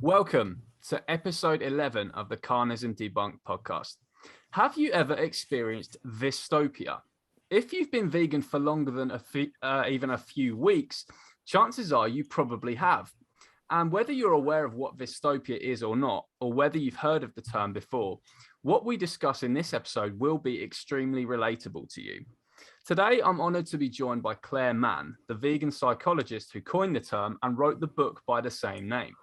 Welcome to episode 11 of the Carnism Debunked podcast. Have you ever experienced Vystopia? If you've been vegan for longer than even a few weeks, chances are you probably have. And whether you're aware of what Vystopia is or not, or whether you've heard of the term before, what we discuss in this episode will be extremely relatable to you. Today, I'm honoured to be joined by Clare Mann, the vegan psychologist who coined the term and wrote the book by the same name.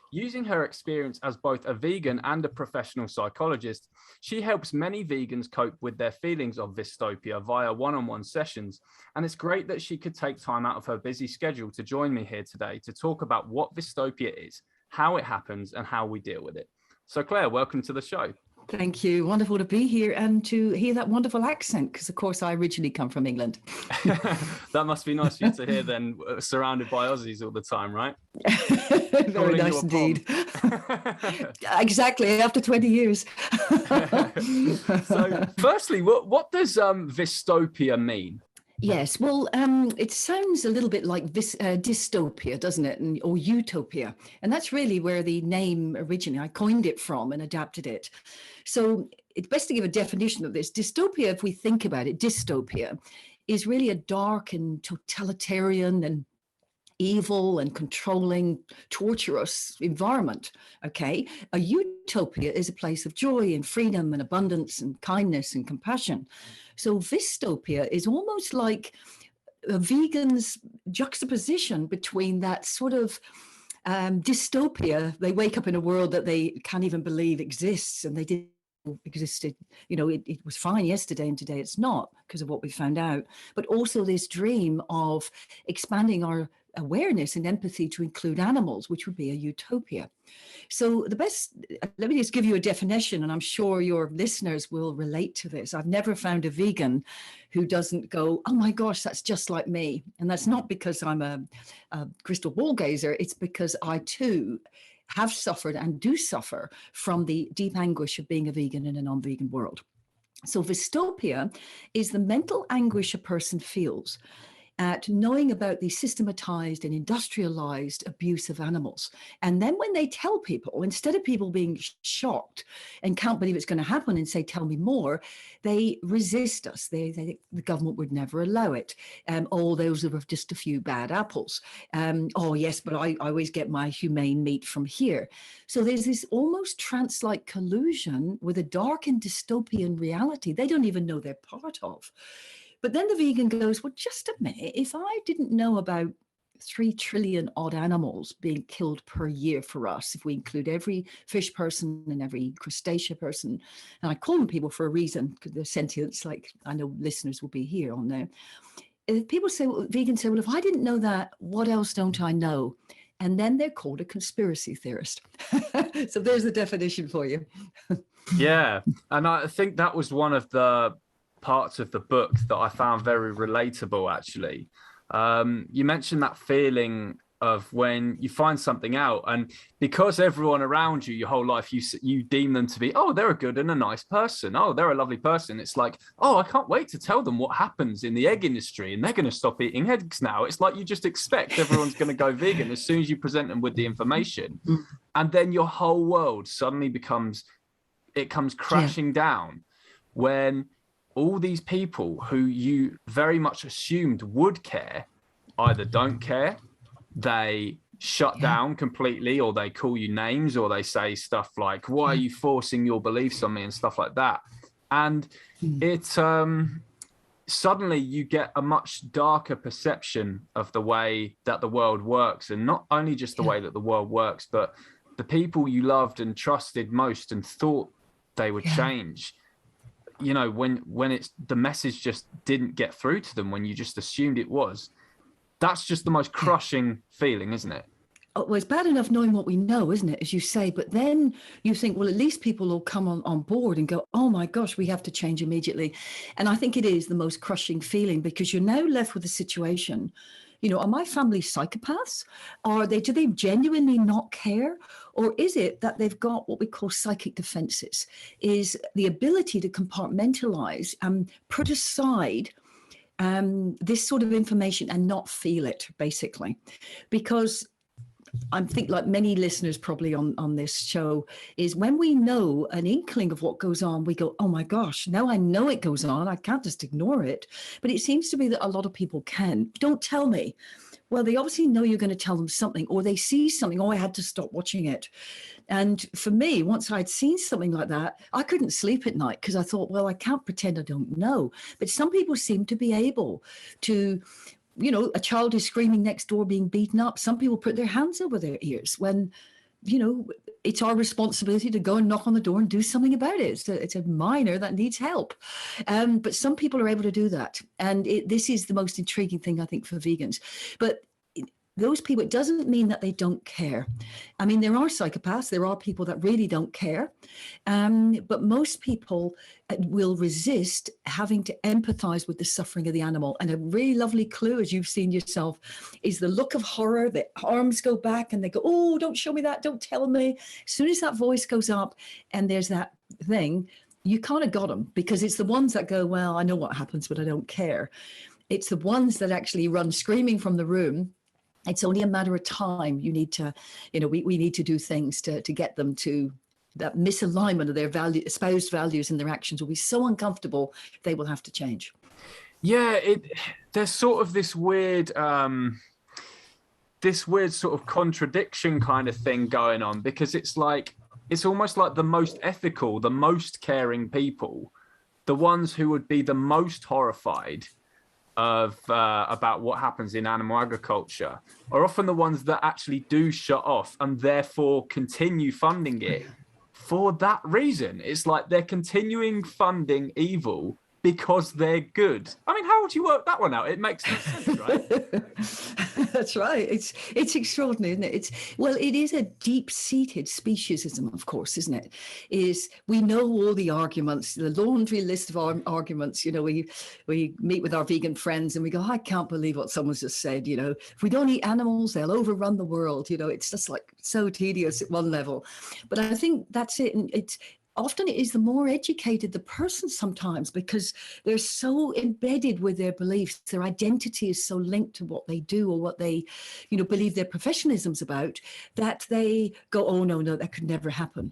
Using her experience as both a vegan and a professional psychologist, she helps many vegans cope with their feelings of Vystopia via one-on-one sessions. And it's great that she could take time out of her busy schedule to join me here today to talk about what Vystopia is, how it happens, and how we deal with it. So Claire, welcome to the show. Thank you. Wonderful to be here and to hear that wonderful accent, because, of course, I originally come from England. That must be nice for you to hear then, surrounded by Aussies all the time, right? Very nice indeed. Exactly, after 20 years. So, firstly, what does Vystopia mean? Yes, well, it sounds a little bit like dystopia, doesn't it? Or utopia. And that's really where the name originally, I coined it from and adapted it. So it's best to give a definition of this. Dystopia, if we think about it, dystopia is really a dark and totalitarian and evil and controlling, torturous environment, okay? A utopia is a place of joy and freedom and abundance and kindness and compassion. So Vystopia is almost like a vegan's juxtaposition between that sort of dystopia. They wake up in a world that they can't even believe exists, and they did existed, it was fine yesterday and today it's not because of what we found out, but also this dream of expanding our awareness and empathy to include animals, which would be a utopia. So let me just give you a definition, and I'm sure your listeners will relate to this. I've never found a vegan who doesn't go, oh my gosh, that's just like me. And that's not because I'm a crystal ball gazer, it's because I too have suffered and do suffer from the deep anguish of being a vegan in a non-vegan world. So Vystopia is the mental anguish a person feels at knowing about the systematized and industrialized abuse of animals. And then when they tell people, instead of people being shocked and can't believe it's going to happen and say, tell me more, they resist us. The government would never allow it. Oh, those are just a few bad apples. Oh, yes, but I always get my humane meat from here. So there's this almost trance-like collusion with a dark and dystopian reality they don't even know they're part of. But then the vegan goes, well, just a minute, if I didn't know about 3 trillion odd animals being killed per year for us, if we include every fish person and every crustacea person, and I call them people for a reason, because they're sentients, like I know listeners will be here on there. If people say, vegans say, well, if I didn't know that, what else don't I know? And then they're called a conspiracy theorist. So there's the definition for you. Yeah, and I think that was one of the parts of the book that I found very relatable, actually. You mentioned that feeling of when you find something out, and because everyone around you your whole life, you deem them to be, oh, they're a good and a nice person, oh, they're a lovely person. It's like, oh, I can't wait to tell them what happens in the egg industry and they're going to stop eating eggs now. It's like you just expect everyone's going to go vegan as soon as you present them with the information, and then your whole world suddenly comes crashing down when all these people who you very much assumed would care either don't care, they shut down completely, or they call you names, or they say stuff like, why are you forcing your beliefs on me, and stuff like that. And it suddenly you get a much darker perception of the way that the world works, and not only just the way that the world works, but the people you loved and trusted most and thought they would change. When it's the message just didn't get through to them when you just assumed it was. That's just the most crushing feeling, isn't it? Oh, well, it's bad enough knowing what we know, isn't it, as you say, but then you think, well, at least people will come on board and go, oh my gosh, we have to change immediately. And I think it is the most crushing feeling, because you're now left with a situation, are my family psychopaths? Do they genuinely not care? Or is it that they've got what we call psychic defenses, is the ability to compartmentalize and put aside this sort of information and not feel it, basically? Because I think like many listeners probably on this show, is when we know an inkling of what goes on, we go, oh my gosh, now I know it goes on. I can't just ignore it. But it seems to be that a lot of people can. Don't tell me. Well, they obviously know you're going to tell them something, or they see something. Oh, I had to stop watching it. And for me, once I'd seen something like that, I couldn't sleep at night because I thought, well, I can't pretend I don't know. But some people seem to be able to, you know, a child is screaming next door being beaten up. Some people put their hands over their ears when, you know, it's our responsibility to go and knock on the door and do something about it. It's a minor that needs help. But some people are able to do that. And this is the most intriguing thing, I think, for vegans. But those people, it doesn't mean that they don't care. I mean, there are psychopaths, there are people that really don't care. But most people will resist having to empathize with the suffering of the animal. And a really lovely clue, as you've seen yourself, is the look of horror. The arms go back and they go, oh, don't show me that, don't tell me. As soon as that voice goes up and there's that thing, you kind of got them, because it's the ones that go, well, I know what happens, but I don't care. It's the ones that actually run screaming from the room. It's only a matter of time. You need to, you know, we need to do things to get them to that misalignment of their espoused values, and their actions will be so uncomfortable, they will have to change. Yeah, there's sort of this weird sort of contradiction kind of thing going on, because it's almost like the most ethical, the most caring people, the ones who would be the most horrified about what happens in animal agriculture, are often the ones that actually do shut off and therefore continue funding it for that reason. It's like they're continuing funding evil because they're good. I mean, how would you work that one out? It makes no sense, right? That's right. It's extraordinary, isn't it? It is a deep-seated speciesism, of course, isn't it? We know all the arguments, the laundry list of arguments. You know, we meet with our vegan friends and we go, I can't believe what someone's just said. You know, if we don't eat animals, they'll overrun the world. You know, it's just like so tedious at one level. But I think that's it. And often it is the more educated the person sometimes, because they're so embedded with their beliefs. Their identity is so linked to what they do or what they, you know, believe their professionalism's about, that they go, oh, no, that could never happen.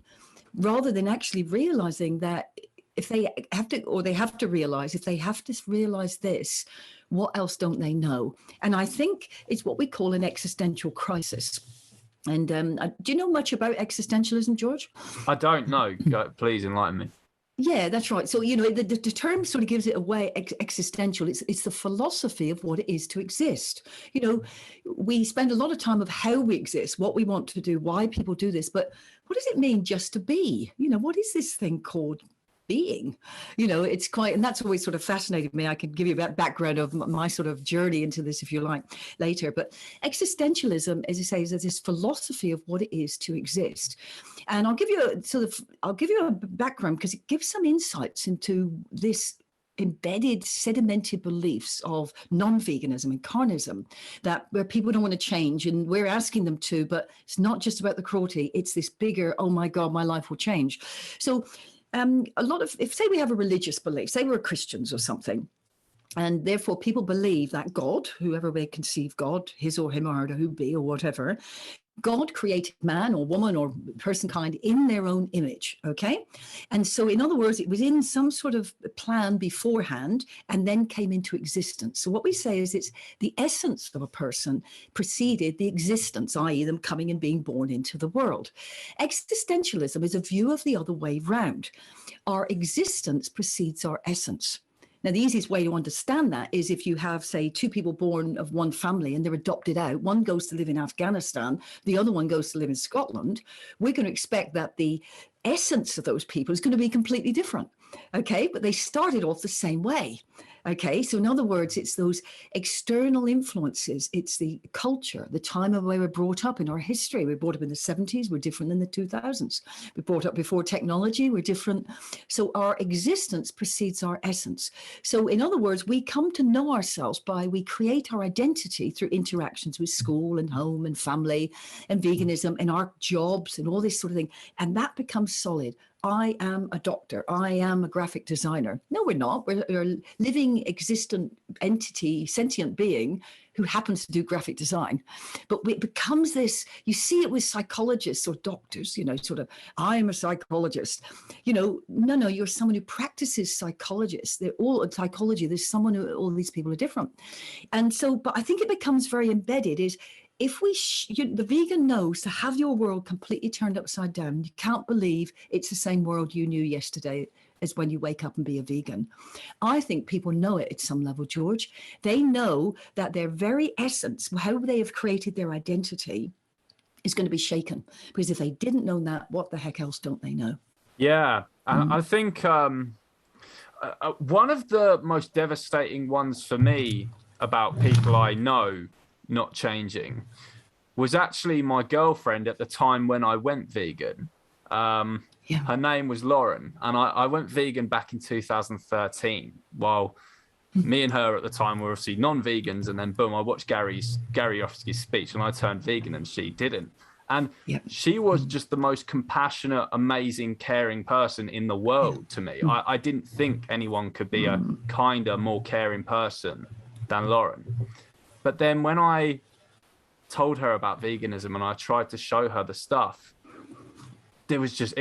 Rather than actually realizing that if they have to, or they have to realize, if they have to realize this, what else don't they know? And I think it's what we call an existential crisis. And do you know much about existentialism, George? I don't know. Please enlighten me. Yeah, that's right. So, you know, the term sort of gives it away, existential. It's the philosophy of what it is to exist. You know, we spend a lot of time of how we exist, what we want to do, why people do this. But what does it mean just to be? You know, what is this thing called being? You know, it's quite, and that's always sort of fascinated me. I could give you a background of my sort of journey into this if you like later. But existentialism, as I say, is this philosophy of what it is to exist. And I'll give you a background because it gives some insights into this embedded, sedimented beliefs of non-veganism and carnism, that where people don't want to change, and we're asking them to, but it's not just about the cruelty. It's this bigger, oh my God, my life will change. So a lot of, if say we have a religious belief, say we're Christians or something, and therefore people believe that God, whoever they conceive God, his or him or who be or whatever, God created man or woman or person kind in their own image, okay? And so in other words, it was in some sort of plan beforehand and then came into existence. So what we say is it's the essence of a person preceded the existence, i.e. them coming and being born into the world. Existentialism is a view of the other way round. Our existence precedes our essence. Now, the easiest way to understand that is if you have, say, two people born of one family and they're adopted out, one goes to live in Afghanistan, the other one goes to live in Scotland, we're going to expect that the essence of those people is going to be completely different, okay? But they started off the same way, okay? So in other words, it's those external influences, it's the culture, the time of where we're brought up in our history. We're brought up in the 70s, we're different than the 2000s. We're brought up before technology, we're different. So our existence precedes our essence. So in other words, we come to know ourselves we create our identity through interactions with school and home and family and veganism and our jobs and all this sort of thing. And that becomes solid. I am a doctor. I am a graphic designer. No, we're not. We're living living, existent entity, sentient being who happens to do graphic design. But it becomes this, you see it with psychologists or doctors, sort of, I'm a psychologist. No, you're someone who practices psychologists. They're all in psychology. There's someone who, all these people are different. And so, but I think it becomes very embedded is, if the vegan knows to have your world completely turned upside down, you can't believe it's the same world you knew yesterday as when you wake up and be a vegan. I think people know it at some level, George. They know that their very essence, how they have created their identity, is going to be shaken. Because if they didn't know that, what the heck else don't they know? Yeah, I think one of the most devastating ones for me about people I know not changing was actually my girlfriend at the time when I went vegan. Her name was Lauren, and I went vegan back in 2013 while me and her at the time were obviously non-vegans, and then boom, I watched Gary Yoffsky's speech and I turned vegan and she didn't. And she was just the most compassionate, amazing, caring person in the world to me. I didn't think anyone could be a kinder, more caring person than Lauren. But then when I told her about veganism and I tried to show her the stuff, it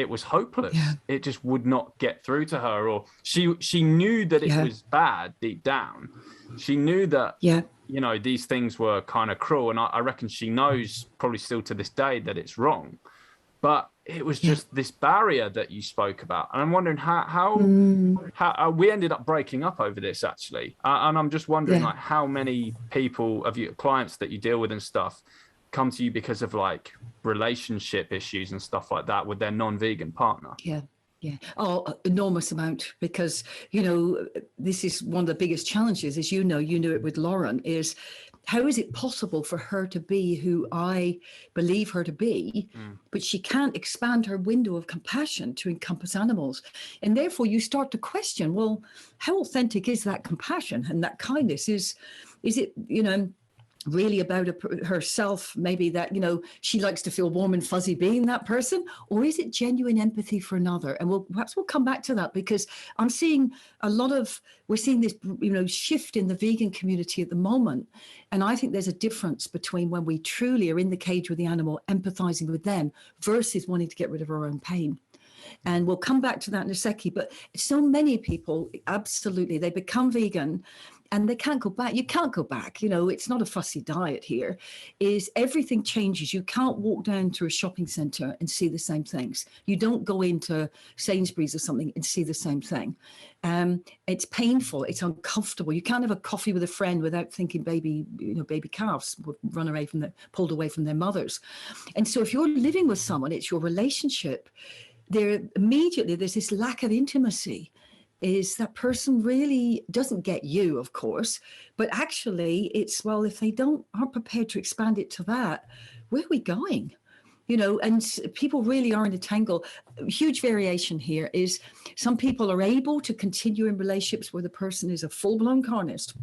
was hopeless. It just would not get through to her, or she knew that it was bad deep down. She knew that, these things were kind of cruel. And I reckon she knows probably still to this day that it's wrong. But it was just this barrier that you spoke about. And I'm wondering how we ended up breaking up over this, actually. And I'm just wondering, like, how many people of your clients that you deal with and stuff come to you because of like relationship issues and stuff like that with their non-vegan partner? Oh, enormous amount, because this is one of the biggest challenges, as you knew it with Lauren, is how is it possible for her to be who I believe her to be, but she can't expand her window of compassion to encompass animals? And therefore you start to question, well, how authentic is that compassion and that kindness? Is it, really about herself, maybe that, she likes to feel warm and fuzzy being that person, or is it genuine empathy for another? And perhaps we'll come back to that, because I'm seeing we're seeing this, shift in the vegan community at the moment. And I think there's a difference between when we truly are in the cage with the animal, empathizing with them, versus wanting to get rid of our own pain. And we'll come back to that in a second. But so many people, absolutely, they become vegan and they can't go back. You can't go back. It's not a fussy diet here. Everything changes. You can't walk down to a shopping center and see the same things. You don't go into Sainsbury's or something and see the same thing. It's painful. It's uncomfortable. You can't have a coffee with a friend without thinking baby calves would pulled away from their mothers. And so if you're living with someone, it's your relationship. There's this lack of intimacy. Is that person really doesn't get you, of course, but actually it's, well, if they aren't prepared to expand it to that, where are we going? And people really are in a tangle. Huge variation here is some people are able to continue in relationships where the person is a full-blown carnist.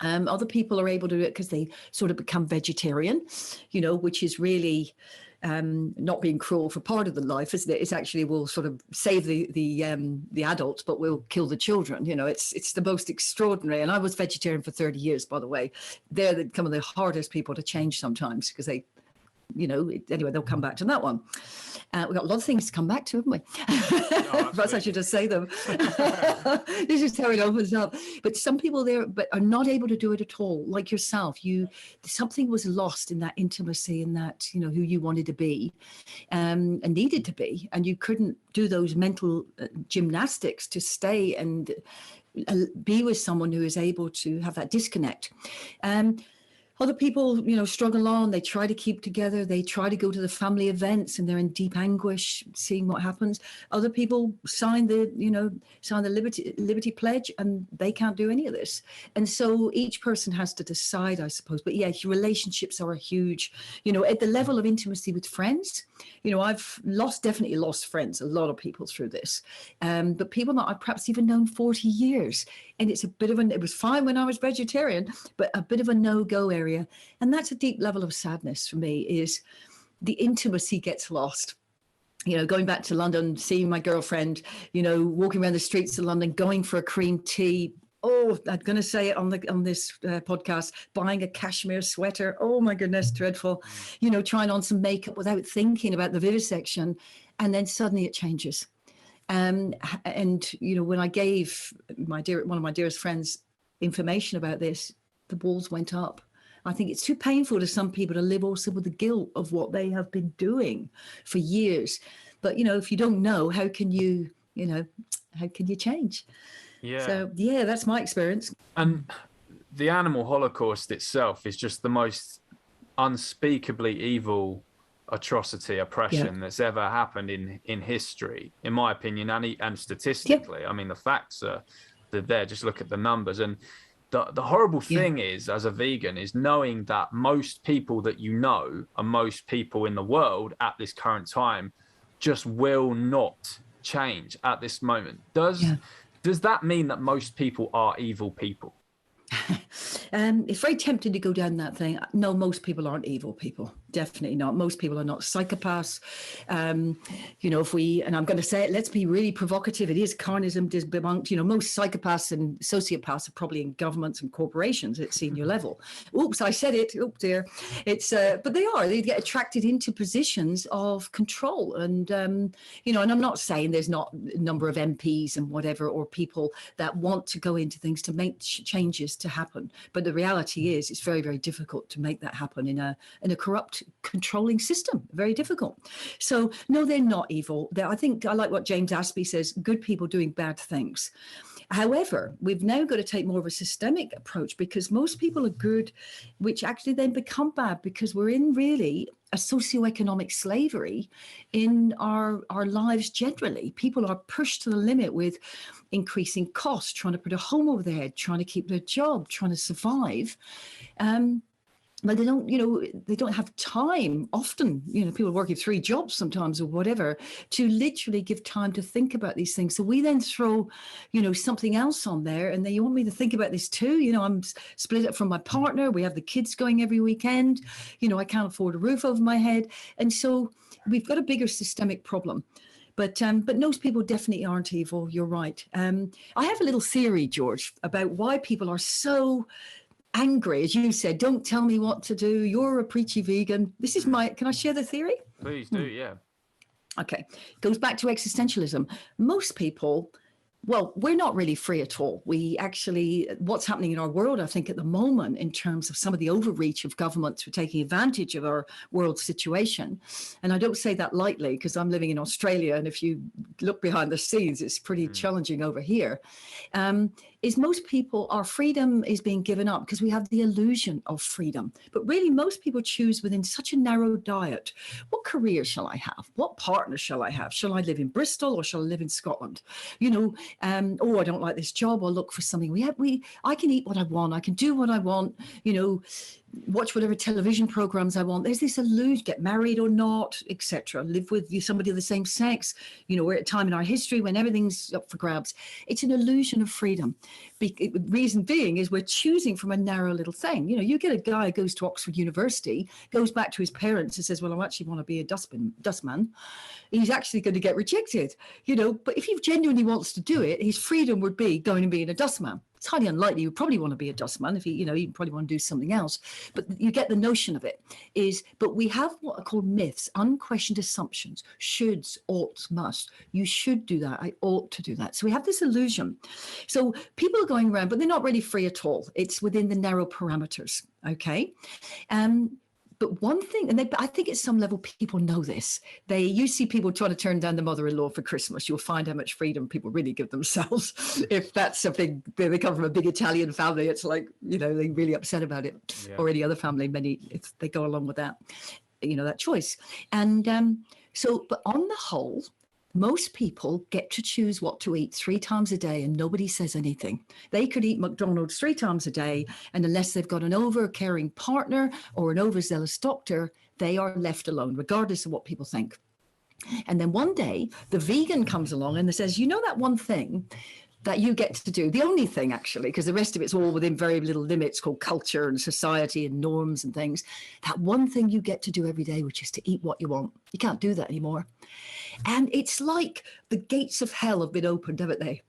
Other people are able to do it because they sort of become vegetarian, which is really not being cruel for part of the life, isn't it? It's actually will sort of save the adults, but will kill the children. It's the most extraordinary. And I was vegetarian for 30 years, by the way. They're some of the hardest people to change sometimes, because they, anyway, they'll come back to that one. We've got a lot of things to come back to, haven't we? Perhaps I should just say them. This is how it opens up. But some people there are not able to do it at all. Like yourself, something was lost in that intimacy and that, who you wanted to be and needed to be. And you couldn't do those mental gymnastics to stay and be with someone who is able to have that disconnect. Other people, struggle on. They try to keep together. They try to go to the family events, and they're in deep anguish, seeing what happens. Other people sign the Liberty Pledge, and they can't do any of this. And so each person has to decide, I suppose. But yeah, relationships are a huge, at the level of intimacy with friends. I've definitely lost friends, a lot of people through this. But people that I've perhaps even known 40 years. And it's it was fine when I was vegetarian, but a bit of a no-go area. And that's a deep level of sadness for me, is the intimacy gets lost. Going back to London, seeing my girlfriend, walking around the streets of London, going for a cream tea, Oh, I'm going to say it on this podcast, buying a cashmere sweater. Oh my goodness, dreadful. You know, trying on some makeup without thinking about the vivisection. And then suddenly it changes. And, you know, when I gave one of my dearest friends information about this, the walls went up. I think it's too painful to some people to live also with the guilt of what they have been doing for years. But, you know, if you don't know, how can you change? Yeah. So, yeah, that's my experience. And the animal holocaust itself is just the most unspeakably evil atrocity, oppression that's ever happened in history, in my opinion, and statistically. I mean, the facts they're there. Just look at the numbers. And the horrible thing is, as a vegan, is knowing that most people that you know and most people in the world at this current time just will not change at this moment. Does that mean that most people are evil people? It's very tempting to go down that thing. No, most people aren't evil people. Definitely not. Most people are not psychopaths. You know, and I'm going to say it, let's be really provocative. It is carnism debunked. You know, most psychopaths and sociopaths are probably in governments and corporations at senior level. Oops, I said it. Oh dear. But they get attracted into positions of control. And, you know, and I'm not saying there's not a number of MPs and whatever, or people that want to go into things to make changes to happen. But the reality is it's very, very difficult to make that happen in a corrupt, controlling system. Very difficult. So no, they're not evil. I think I like what James Aspey says, good people doing bad things. However, we've now got to take more of a systemic approach, because most people are good, which actually then become bad, because we're in really a socioeconomic slavery in our lives generally. People are pushed to the limit with increasing costs, trying to put a home over their head, trying to keep their job, trying to survive. But they don't have time often, you know, people working 3 jobs sometimes or whatever, to literally give time to think about these things. So we then throw, you know, something else on there, and then you want me to think about this too. You know, I'm split up from my partner. We have the kids going every weekend. You know, I can't afford a roof over my head. And so we've got a bigger systemic problem. But most people definitely aren't evil. You're right. I have a little theory, George, about why people are so angry, as you said. Don't tell me what to do. You're a preachy vegan. This is can I share the theory? Please do, yeah. Okay. It goes back to existentialism. Most people, well, we're not really free at all. We actually, what's happening in our world, I think, at the moment, in terms of some of the overreach of governments for taking advantage of our world situation. And I don't say that lightly, because I'm living in Australia. And if you look behind the scenes, it's pretty challenging over here. Is most people, our freedom is being given up because we have the illusion of freedom. But really, most people choose within such a narrow diet. What career shall I have? What partner shall I have? Shall I live in Bristol or shall I live in Scotland? You know, oh, I don't like this job. I'll look for something. I can eat what I want. I can do what I want, you know, watch whatever television programs I want. There's this illusion, get married or not, etc. Live with somebody of the same sex. You know, we're at a time in our history when everything's up for grabs. It's an illusion of freedom. Reason being is we're choosing from a narrow little thing. You know, you get a guy who goes to Oxford University, goes back to his parents and says, well, I actually want to be a dustman. He's actually going to get rejected, you know. But if he genuinely wants to do it, his freedom would be going and being a dustman. It's highly unlikely you would probably want to be a dustman. If he'd probably want to do something else. But you get the notion of it. But we have what are called myths, unquestioned assumptions, shoulds, oughts, must. You should do that. I ought to do that. So we have this illusion. So people are going around, but they're not really free at all. It's within the narrow parameters. Okay. But one thing, and I think at some level people know this. You see people trying to turn down the mother-in-law for Christmas. You'll find how much freedom people really give themselves. If that's something, they come from a big Italian family, it's like, you know, they're really upset about it. Yeah. Or any other family, if they go along with that, you know, that choice. And but on the whole, most people get to choose what to eat 3 times a day and nobody says anything. They could eat McDonald's 3 times a day, and unless they've got an over-caring partner or an overzealous doctor, they are left alone, regardless of what people think. And then one day, the vegan comes along and says, you know that one thing that you get to do, the only thing actually, because the rest of it's all within very little limits, called culture and society and norms and things, that one thing you get to do every day, which is to eat what you want. You can't do that anymore. And it's like the gates of hell have been opened, haven't they?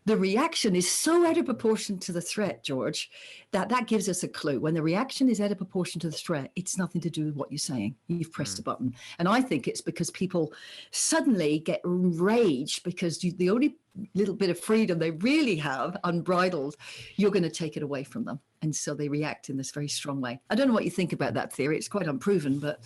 the reaction is so out of proportion to the threat, George, that gives us a clue. When the reaction is out of proportion to the threat, it's nothing to do with what you're saying. You've pressed a button. And I think it's because people suddenly get enraged because the only little bit of freedom they really have, unbridled, you're going to take it away from them. And so they react in this very strong way. I don't know what you think about that theory. It's quite unproven, but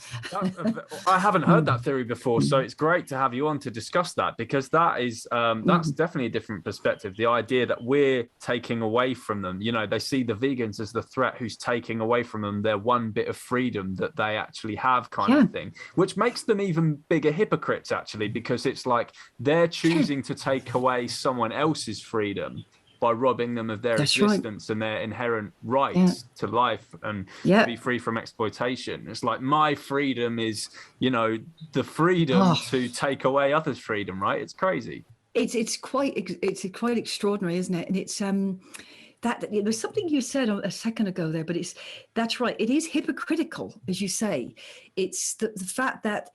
I haven't heard that theory before. So it's great to have you on to discuss that, because that is that's definitely a different perspective. The idea that we're taking away from them, you know, they see the vegans as the threat who's taking away from them their one bit of freedom that they actually have, kind of thing, which makes them even bigger hypocrites, actually, because it's like they're choosing to take away someone else's freedom by robbing them of their existence and their inherent rights to life and to be free from exploitation. It's like, my freedom is, you know, the freedom to take away others' freedom, right? It's crazy. It's quite extraordinary, isn't it? And it's that there's something you said a second ago there, but that's right. It is hypocritical, as you say. It's the fact that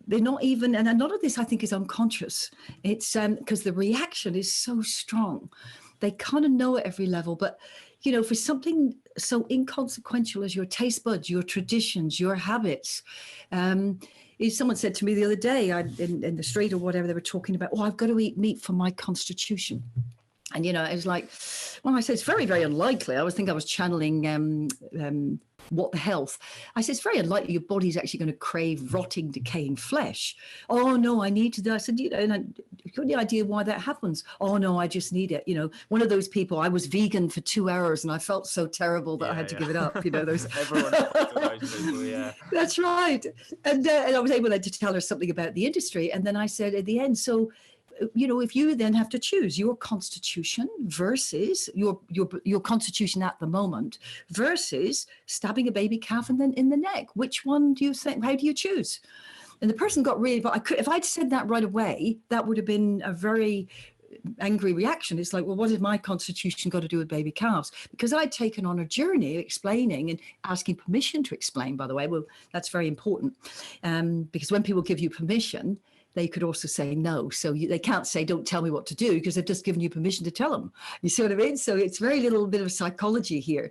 they're not even, and a lot of this I think is unconscious. It's because the reaction is so strong. They kind of know at every level, but you know, for something so inconsequential as your taste buds, your traditions, your habits. Someone said to me the other day, in the street or whatever, they were talking about, I've got to eat meat for my constitution. And, you know, it was like, well, I said, it's very, very unlikely. I was channeling What the Health. I said, it's very unlikely your body's actually going to crave rotting, decaying flesh. Oh, no, I need to do. I said, you know, and have you any idea why that happens? Oh, no, I just need it. You know, one of those people, I was vegan for 2 hours and I felt so terrible that I had to give it up. You know, those. Everyone talks to those people, yeah. That's right. And I was able then to tell her something about the industry. And then I said at the end, so, you know, if you then have to choose your constitution versus your constitution at the moment versus stabbing a baby calf and then in the neck, which one do you think? How do you choose? And the person got really, but if I'd said that right away, that would have been a very angry reaction. It's like, well, what has my constitution got to do with baby calves? Because I'd taken on a journey explaining and asking permission to explain, by the way. Well, that's very important, because when people give you permission, they could also say no. So they can't say, don't tell me what to do, because they've just given you permission to tell them. You see what I mean? So it's very little bit of psychology here.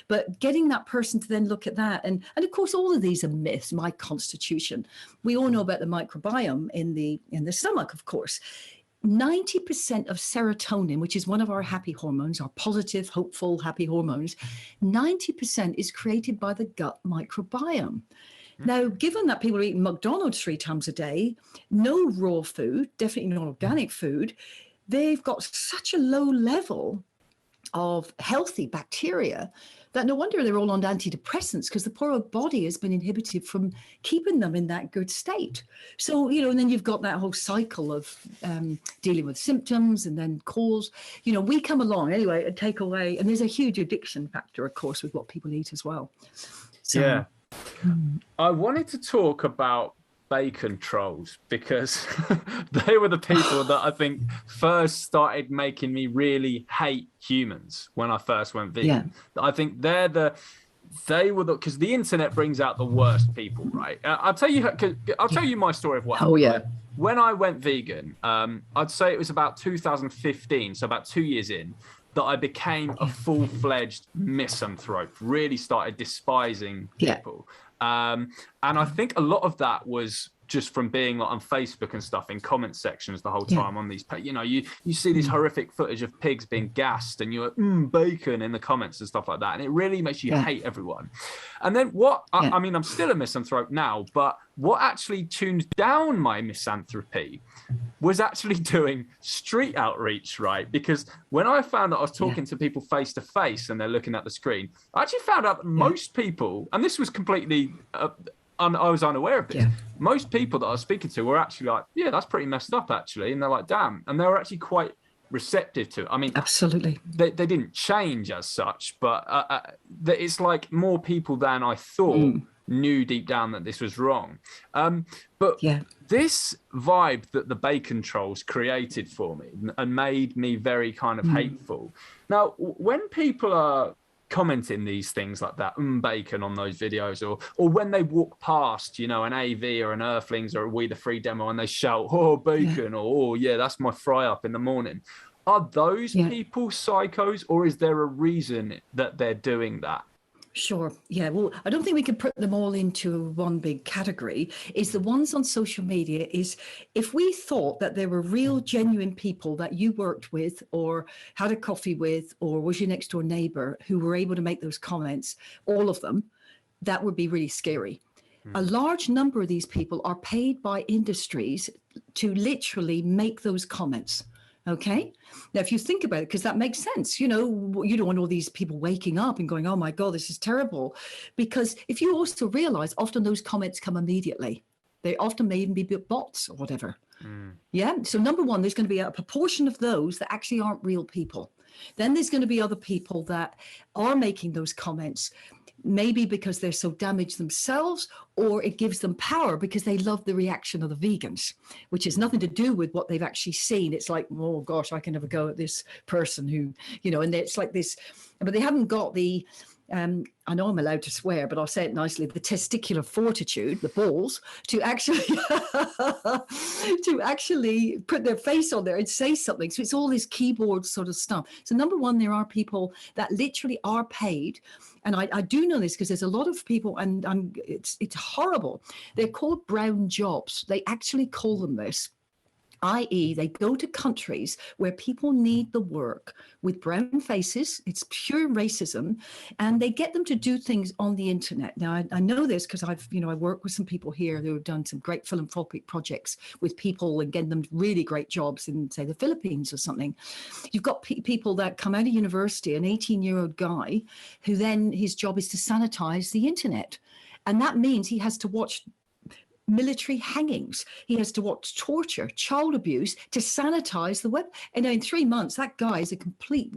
But getting that person to then look at that. And of course, all of these are myths, my constitution. We all know about the microbiome in the stomach, of course. 90% of serotonin, which is one of our happy hormones, our positive, hopeful, happy hormones, 90% is created by the gut microbiome. Now, given that people are eating McDonald's 3 times a day, no raw food, definitely not organic food, they've got such a low level of healthy bacteria that no wonder they're all on antidepressants, because the poor old body has been inhibited from keeping them in that good state. So, you know, and then you've got that whole cycle of dealing with symptoms and then cause, you know, we come along anyway and take away, and there's a huge addiction factor, of course, with what people eat as well. So, yeah. I wanted to talk about bacon trolls, because they were the people that I think first started making me really hate humans when I first went vegan. I think they were because the internet brings out the worst people, right? I'll tell you my story of what happened. Right? When I went vegan, I'd say it was about 2015, so about 2 years in, that I became a full-fledged misanthrope, really started despising people. And I think a lot of that was just from being like on Facebook and stuff in comment sections the whole time on these, you know, you see this horrific footage of pigs being gassed and you're like, bacon in the comments and stuff like that. And it really makes you hate everyone. And then I mean, I'm still a misanthrope now, but what actually tuned down my misanthropy was actually doing street outreach, right? Because when I found that I was talking to people face to face and they're looking at the screen, I actually found out that most people, and this was completely, I was unaware of this. Most people that I was speaking to were actually like, yeah, that's pretty messed up actually. And they're like, damn. And they were actually quite receptive to it. I mean, absolutely. They didn't change as such, but it's like more people than I thought knew deep down that this was wrong. But this vibe that the bacon trolls created for me and made me very kind of hateful. Now, when people are commenting these things like that, bacon on those videos, or when they walk past, you know, an AV or an Earthlings or a We the Free demo and they shout, oh, bacon, or oh, yeah, that's my fry up in the morning. Are those Yeah. people psychos, or is there a reason that they're doing that? Sure. Yeah. Well, I don't think we can put them all into one big category. Is the ones on social media is if we thought that there were real, genuine people that you worked with or had a coffee with or was your next door neighbor who were able to make those comments, all of them, that would be really scary. A large number of these people are paid by industries to literally make those comments. Okay. Now, if you think about it, because that makes sense, you know, you don't want all these people waking up and going, oh my God, this is terrible. Because if you also realize often those comments come immediately, they often may even be bots or whatever. Yeah. So, number one, there's going to be a proportion of those that actually aren't real people. Then there's going to be other people that are making those comments, maybe because they're so damaged themselves, or it gives them power because they love the reaction of the vegans, which has nothing to do with what they've actually seen. It's like, oh gosh, I can never go at this person who, you know, and it's like this, but they haven't got the, I know I'm allowed to swear, but I'll say it nicely, the testicular fortitude, the balls, to actually to actually put their face on there and say something. So it's all this keyboard sort of stuff. So number one, there are people that literally are paid. And I do know this because there's a lot of people, and it's horrible. They're called brown jobs. They actually call them this, i.e., they go to countries where people need the work with brown faces. It's pure racism, and they get them to do things on the internet. Now, I know this because I work with some people here who have done some great philanthropic projects with people and getting them really great jobs in, say, the Philippines or something. You've got people that come out of university, an 18-year-old guy, who then his job is to sanitize the internet. And that means he has to watch military hangings. He has to watch torture, child abuse to sanitize the web. And in 3 months, that guy is a complete,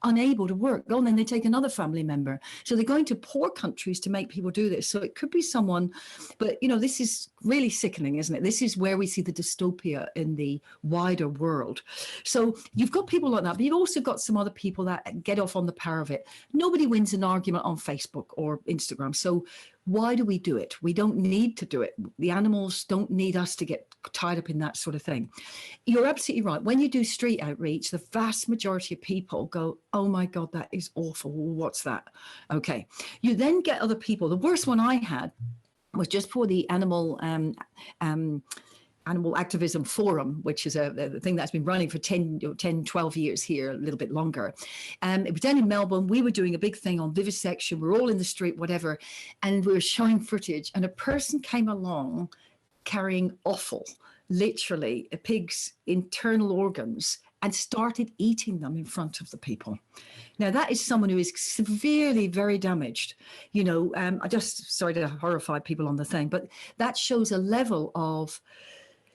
unable to work. Oh, and then they take another family member. So they're going to poor countries to make people do this. So it could be someone, but this is really sickening, isn't it? This is where we see the dystopia in the wider world. So you've got people like that, but you've also got some other people that get off on the power of it. Nobody wins an argument on Facebook or Instagram. So why do we do it? We don't need to do it. The animals don't need us to get tied up in that sort of thing. You're absolutely right. When you do street outreach, the vast majority of people go, oh my God, that is awful. What's that? Okay. You then get other people. The worst one I had was just for the animal activism forum, which is a thing that's been running for 10, 12 years here, a little bit longer. It was down in Melbourne. We were doing a big thing on vivisection. We're all in the street, whatever. And we were showing footage, and a person came along carrying offal, literally a pig's internal organs, and started eating them in front of the people. Now, that is someone who is severely, very damaged. I just, sorry to horrify people on the thing, but that shows a level of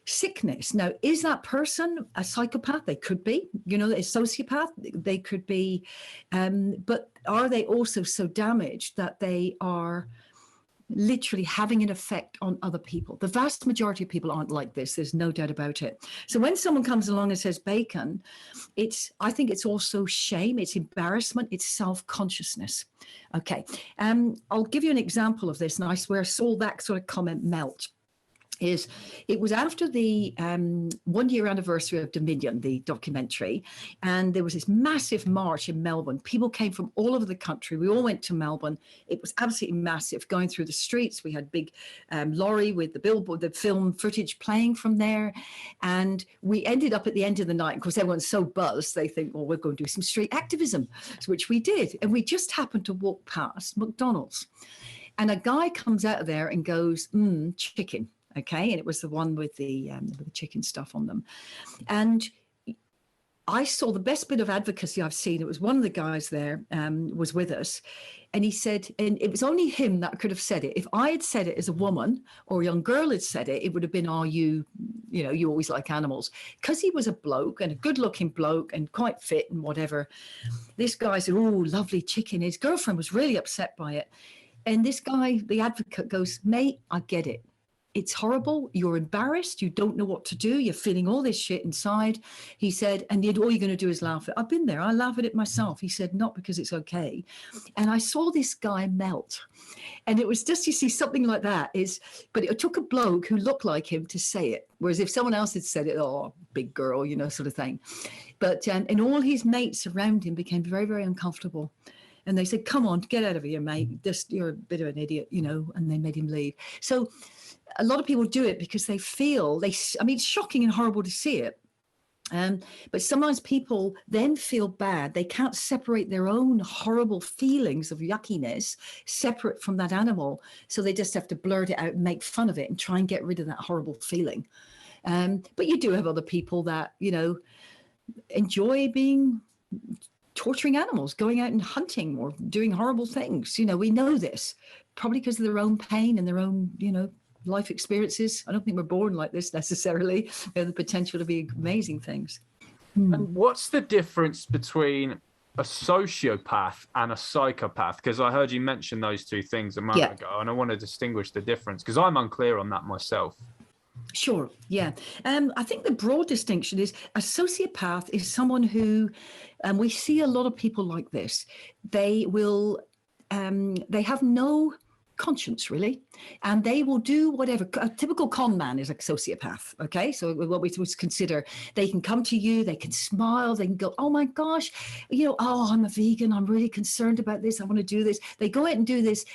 sickness. Now, is that person a psychopath? They could be, a sociopath. They could be, but are they also so damaged that they are literally having an effect on other people? The vast majority of people aren't like this. There's no doubt about it. So when someone comes along and says bacon, I think it's also shame, it's embarrassment, it's self-consciousness. Okay. I'll give you an example of this. And I swear I saw that sort of comment melt. It was after the 1 year anniversary of Dominion, the documentary, and there was this massive march in Melbourne. People came from all over the country. We all went to Melbourne. It was absolutely massive, going through the streets. We had big lorry with the billboard, the film footage playing from there. And we ended up at the end of the night, of course, everyone's so buzzed, they think, well, we're going to do some street activism, which we did. And we just happened to walk past McDonald's. And a guy comes out of there and goes, chicken. Okay, and it was the one with the chicken stuff on them. And I saw the best bit of advocacy I've seen. It was one of the guys there was with us, and he said, and it was only him that could have said it. If I had said it as a woman or a young girl had said it, it would have been, you always like animals. Because he was a bloke and a good-looking bloke and quite fit and whatever. This guy said, oh, lovely chicken. His girlfriend was really upset by it. And this guy, the advocate, goes, mate, I get it. it's horrible. You're embarrassed. You don't know what to do. You're feeling all this shit inside. He said, and all you're going to do is laugh. I've been there. I laugh at it myself. He said, not because it's okay. And I saw this guy melt. And it was just, you see, something like that is, but it took a bloke who looked like him to say it. Whereas if someone else had said it, oh, big girl, you know, sort of thing. But, and all his mates around him became very, very uncomfortable. And they said, come on, get out of here, mate. Just, you're a bit of an idiot, you know, and they made him leave. So a lot of people do it because they feel, I mean, it's shocking and horrible to see it. But sometimes people then feel bad. They can't separate their own horrible feelings of yuckiness separate from that animal. So they just have to blurt it out and make fun of it and try and get rid of that horrible feeling. But you do have other people that, you know, enjoy torturing animals, going out and hunting or doing horrible things. You know, we know this probably because of their own pain and their own, you know, life experiences. I don't think we're born like this necessarily. They have the potential to be amazing things. And what's the difference between a sociopath and a psychopath? Because I heard you mention those two things a moment ago, and I want to distinguish the difference because I'm unclear on that myself. Sure. Yeah. I think the broad distinction is a sociopath is someone who, and we see a lot of people like this, they will, they have no conscience really, and they will do whatever. A typical con man is a sociopath. Okay, so what we would consider, they can come to you, they can smile, they can go, oh my gosh, you know, oh, I'm a vegan, I'm really concerned about this, I want to do this. They go out and do this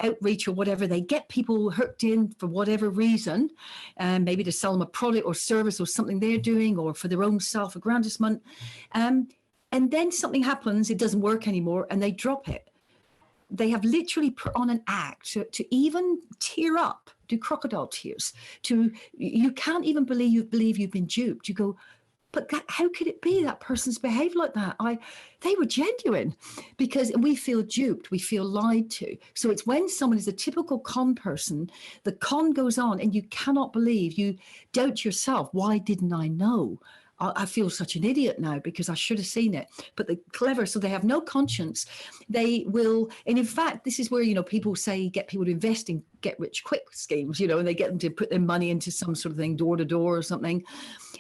outreach or whatever. They get people hooked in for whatever reason, and maybe to sell them a product or service or something they're doing, or for their own self-aggrandizement, and then something happens, it doesn't work anymore, and they drop it. They have literally put on an act to even tear up, do crocodile tears. You can't even believe you've been duped. You go, but how could it be that person's behaved like that? They were genuine, because we feel duped, we feel lied to. So it's when someone is a typical con person, the con goes on and you cannot believe, you doubt yourself. Why didn't I know? I feel such an idiot now because I should have seen it. But the clever, so they have no conscience. They will, and in fact, this is where, you know, people say get people to invest in get rich quick schemes, you know, and they get them to put their money into some sort of thing, door to door or something.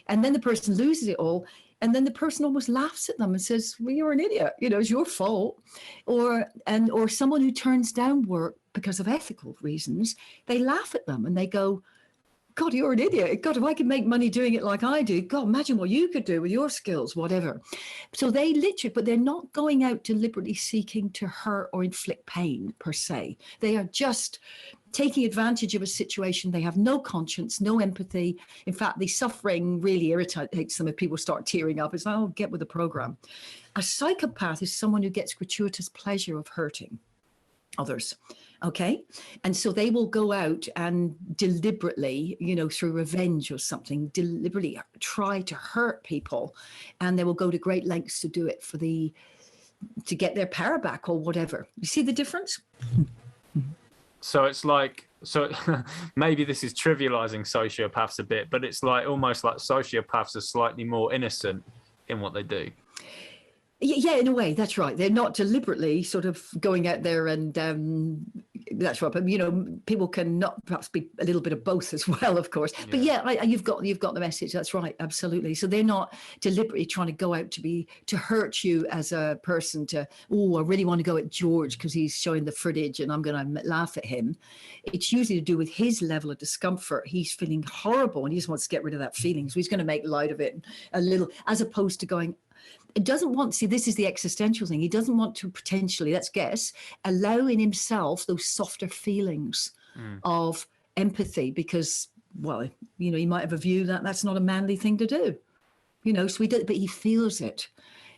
And then the person loses it all. And then the person almost laughs at them and says, well, you're an idiot, you know, it's your fault. Or someone who turns down work because of ethical reasons, they laugh at them and they go, God, you're an idiot. God, if I could make money doing it like I do, God, imagine what you could do with your skills, whatever. So they literally, but they're not going out deliberately seeking to hurt or inflict pain per se. They are just taking advantage of a situation. They have no conscience, no empathy. In fact, the suffering really irritates them if people start tearing up. It's like, oh, get with the program. A psychopath is someone who gets gratuitous pleasure of hurting others. Okay. And so they will go out and deliberately, you know, through revenge or something, deliberately try to hurt people. And they will go to great lengths to do it to get their power back or whatever. You see the difference? So it's like, maybe this is trivializing sociopaths a bit, but it's like almost like sociopaths are slightly more innocent in what they do. Yeah, in a way, that's right. They're not deliberately sort of going out there and that's right. But, you know, people can not perhaps be a little bit of both as well, of course. Yeah. But yeah, you've got the message. That's right. Absolutely. So they're not deliberately trying to go out to hurt you as a person I really want to go at George because he's showing the footage and I'm going to laugh at him. It's usually to do with his level of discomfort. He's feeling horrible and he just wants to get rid of that feeling. So he's going to make light of it a little, as opposed to going, it doesn't want to see, this is the existential thing. He doesn't want to potentially, let's guess, allow in himself those softer feelings of empathy because, well, you know, he might have a view that that's not a manly thing to do, you know, so but he feels it.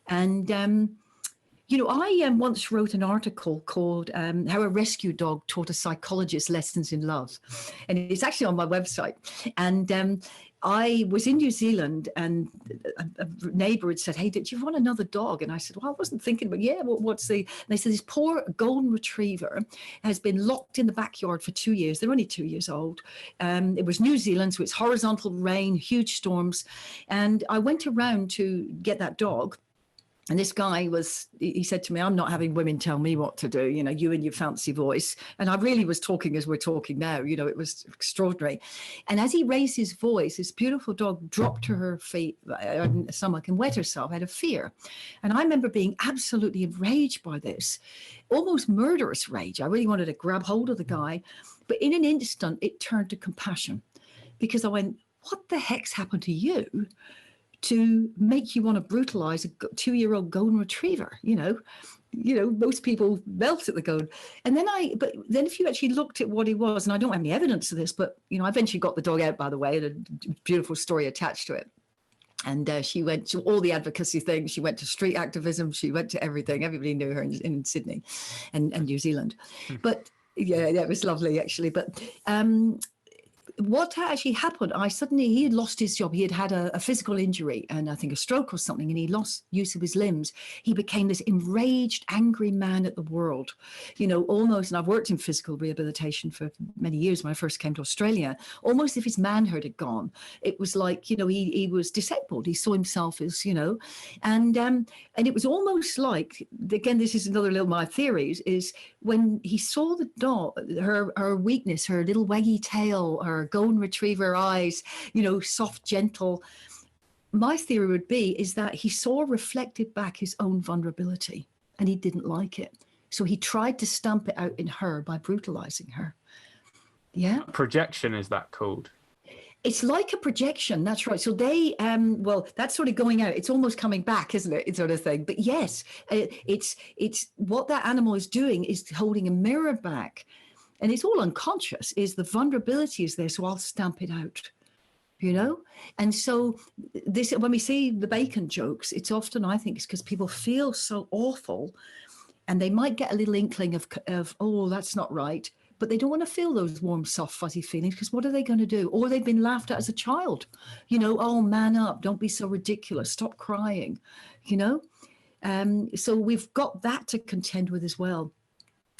And, you know, I once wrote an article called How a Rescue Dog Taught a Psychologist Lessons in Love. And it's actually on my website. And I was in New Zealand and a neighbor had said, hey, did you want another dog? And I said, well, I wasn't thinking, but yeah, what's the... And they said, this poor golden retriever has been locked in the backyard for 2 years. They're only 2 years old. It was New Zealand, so it's horizontal rain, huge storms. And I went around to get that dog. And this guy he said to me, I'm not having women tell me what to do, you know, you and your fancy voice. And I really was talking as we're talking now, you know, it was extraordinary. And as he raised his voice, this beautiful dog dropped to her feet, stomach, and wet herself out of fear. And I remember being absolutely enraged by this, almost murderous rage. I really wanted to grab hold of the guy. But in an instant, it turned to compassion, because I went, what the heck's happened to you to make you want to brutalize a 2-year-old golden retriever? You know, most people melt at the golden. And then but then if you actually looked at what he was, and I don't have any evidence of this, but, you know, I eventually got the dog out, by the way, and a beautiful story attached to it. And she went to all the advocacy things. She went to street activism. She went to everything. Everybody knew her in Sydney and New Zealand. But yeah, that was lovely, actually. But what actually happened, he had lost his job. He had a physical injury, and I think a stroke or something, and he lost use of his limbs. He became this enraged, angry man at the world, you know, almost, and I've worked in physical rehabilitation for many years when I first came to Australia, almost if his manhood had gone. It was like, you know, he was disabled. He saw himself as, you know, and it was almost like, again, this is another little my theories, is when he saw the dog, her weakness, her little waggy tail, her golden retriever eyes, you know, soft, gentle. My theory would be is that he saw reflected back his own vulnerability, and he didn't like it. So he tried to stamp it out in her by brutalizing her. Yeah. Projection, is that called? It's like a projection. That's right. So they, well, that's sort of going out. It's almost coming back, isn't it? It's sort of thing. But yes, it's what that animal is doing is holding a mirror back. And it's all unconscious, is the vulnerability is there, so I'll stamp it out, you know? And so this, when we see the bacon jokes, it's often, I think, it's because people feel so awful, and they might get a little inkling of, oh, that's not right, but they don't want to feel those warm, soft, fuzzy feelings, because what are they going to do? Or they've been laughed at as a child, you know, oh, man up, don't be so ridiculous, stop crying, you know? So we've got that to contend with as well.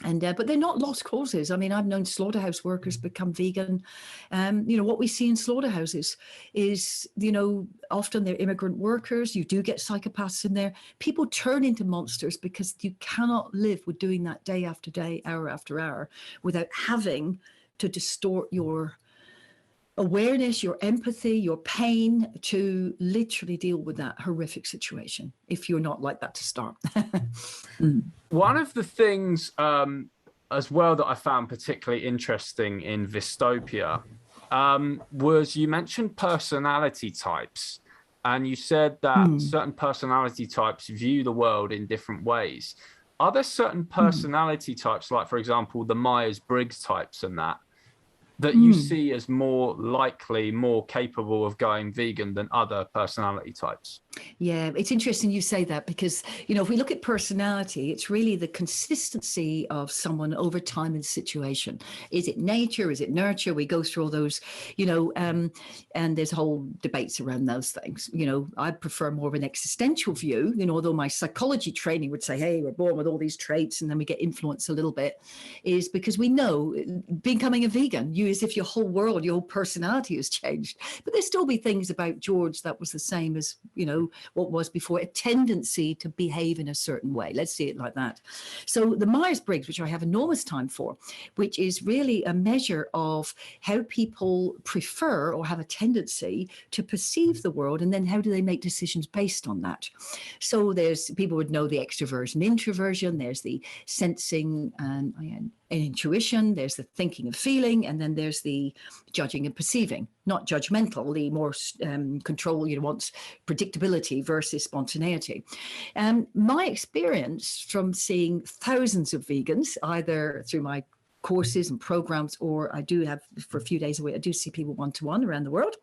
And but they're not lost causes. I mean, I've known slaughterhouse workers become vegan. You know, what we see in slaughterhouses is, you know, often they're immigrant workers. You do get psychopaths in there. People turn into monsters because you cannot live with doing that day after day, hour after hour, without having to distort your awareness, your empathy, your pain, to literally deal with that horrific situation, if you're not like that to start. One of the things as well that I found particularly interesting in Vystopia was you mentioned personality types, and you said that certain personality types view the world in different ways. Are there certain personality types, like, for example, the Myers-Briggs types and that you see as more likely, more capable of going vegan than other personality types? Yeah, it's interesting you say that, because, you know, if we look at personality, it's really the consistency of someone over time and situation. Is it nature? Is it nurture? We go through all those, you know, and there's whole debates around those things. You know, I prefer more of an existential view, you know, although my psychology training would say, hey, we're born with all these traits and then we get influenced a little bit, is because we know becoming a vegan, as if your whole world, your whole personality has changed. But there'll still be things about George that was the same as, you know, what was before, a tendency to behave in a certain way. Let's see it like that. So the Myers-Briggs, which I have enormous time for, which is really a measure of how people prefer or have a tendency to perceive the world, and then how do they make decisions based on that. So there's, people would know the extroversion, introversion, there's the sensing and intuition, there's the thinking and feeling, and then there's the judging and perceiving. Not judgmental, the more control, you know, wants predictability versus spontaneity. My experience from seeing thousands of vegans, either through my courses and programs, or I do have for a few days a week, I do see people one-to-one around the world,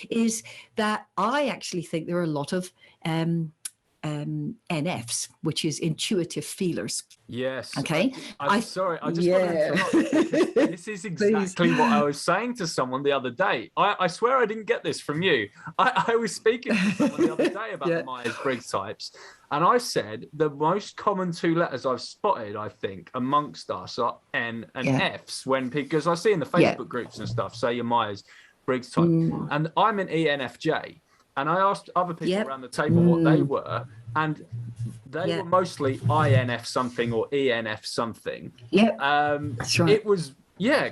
is that I actually think there are a lot of NFs, which is intuitive feelers. Yes. Okay. Sorry, I just want to interrupt. This is exactly what I was saying to someone the other day. I swear I didn't get this from you. I was speaking to someone the other day about the Myers-Briggs types, and I said the most common two letters I've spotted, I think, amongst us are N and Fs, because I see in the Facebook groups and stuff, say your Myers-Briggs type, and I'm an ENFJ. And I asked other people around the table what they were, and They Yeah. were mostly INF something or ENF something. Yeah. That's right. It was, yeah,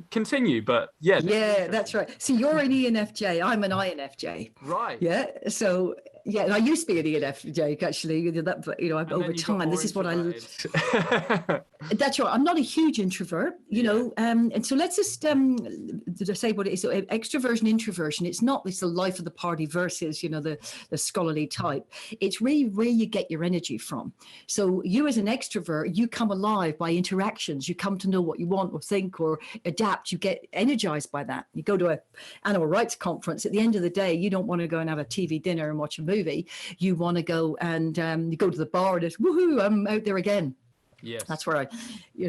continue, but yeah. Yeah, that's right. See, you're an ENFJ. I'm an INFJ. Right. Yeah. So yeah, and I used to be an ENFJ actually. That, And over then you got time, more this is what I. introverted. That's right. I'm not a huge introvert, you know, and so let's just say what it is. So extroversion, introversion. It's not this the life of the party versus, you know, the scholarly type. It's really where you get your energy from. So you as an extrovert, you come alive by interactions. You come to know what you want or think or adapt. You get energized by that. You go to a animal rights conference. At the end of the day, you don't want to go and have a TV dinner and watch a movie. You want to go and you go to the bar and it's woohoo, I'm out there again. Yes. That's where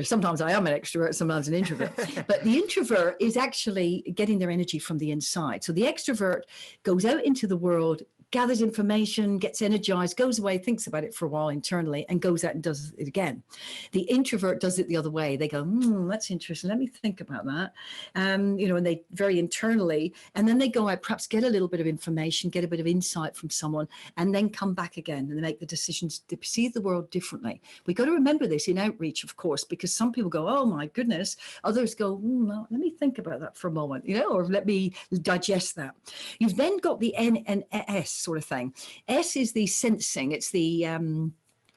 sometimes I am an extrovert, sometimes an introvert. But the introvert is actually getting their energy from the inside. So the extrovert goes out into the world, gathers information, gets energized, goes away, thinks about it for a while internally, and goes out and does it again. The introvert does it the other way. They go, that's interesting. Let me think about that. You know, and they very internally, and then they go out, perhaps get a little bit of information, get a bit of insight from someone, and then come back again and they make the decisions to perceive the world differently. We got to remember this in outreach, of course, because some people go, oh my goodness. Others go, well, let me think about that for a moment, you know, or let me digest that. You've then got the N and S sort of thing. S is the sensing. It's the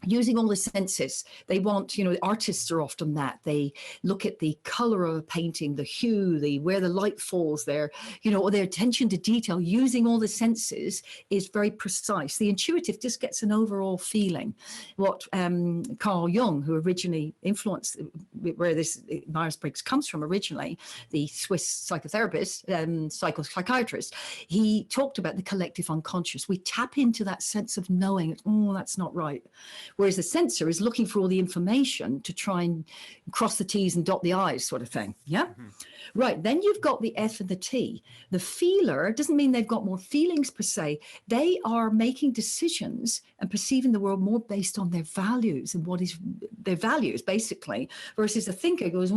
using all the senses. They want, you know, artists are often that. They look at the color of a painting, the hue, the where the light falls there, you know, or their attention to detail, using all the senses is very precise. The intuitive just gets an overall feeling. What Carl Jung, who originally influenced where this Myers-Briggs comes from originally, the Swiss psychotherapist, psychiatrist, he talked about the collective unconscious. We tap into that sense of knowing, oh, that's not right. Whereas the sensor is looking for all the information to try and cross the T's and dot the I's sort of thing. Yeah. Mm-hmm. Right. Then you've got the F and the T. The feeler doesn't mean they've got more feelings per se. They are making decisions and perceiving the world more based on their values and what is their values, basically, versus the thinker goes,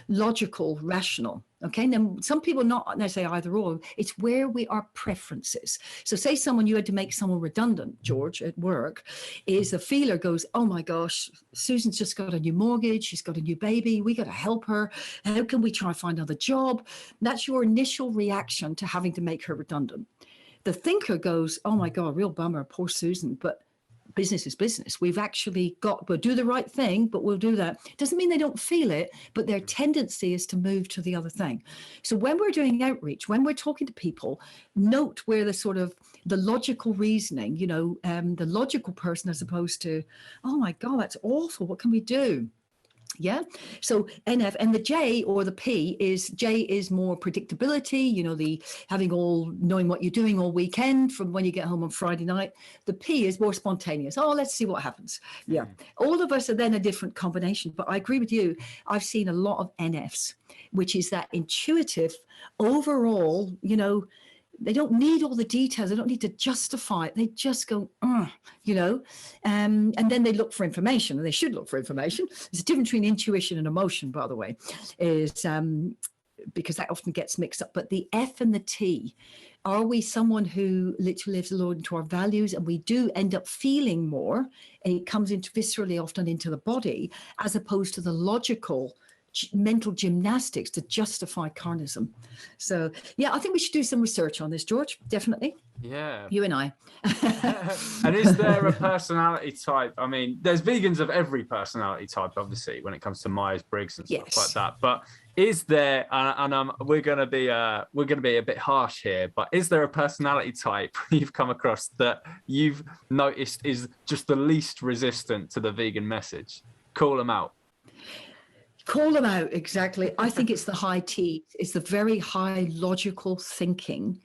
logical, rational. Okay, and then some people not necessarily either or, it's where we are preferences. So say someone, you had to make someone redundant, George, at work, is the feeler goes, oh my gosh, Susan's just got a new mortgage, she's got a new baby, we got to help her. How can we try to find another job? That's your initial reaction to having to make her redundant. The thinker goes, oh my God, real bummer, poor Susan, but business is business. We'll do the right thing, but we'll do that. Doesn't mean they don't feel it, but their tendency is to move to the other thing. So when we're doing outreach, when we're talking to people, note where the sort of the logical reasoning, you know, the logical person as opposed to, oh my God, that's awful. What can we do? Yeah. So NF and the J or the P is more predictability, you know, the knowing what you're doing all weekend from when you get home on Friday night. The P is more spontaneous. Oh, let's see what happens. Yeah. All of us are then a different combination, but I agree with you. I've seen a lot of NFs, which is that intuitive overall, you know, they don't need all the details. They don't need to justify it. They just go, you know, and then they look for information, and they should look for information. There's a difference between intuition and emotion, by the way, is because that often gets mixed up. But the F and the T, are we someone who literally lives according to our values, and we do end up feeling more, and it comes into viscerally often into the body, as opposed to the logical mental gymnastics to justify carnism. So yeah, I think we should do some research on this, George. Definitely. Yeah. You and I. And is there a personality type? I mean, there's vegans of every personality type, obviously, when it comes to Myers-Briggs and stuff like that. But is there? And we're going to be a bit harsh here. But is there a personality type you've come across that you've noticed is just the least resistant to the vegan message? Call them out. Call them out, exactly. I think it's the high T. It's the very high logical thinking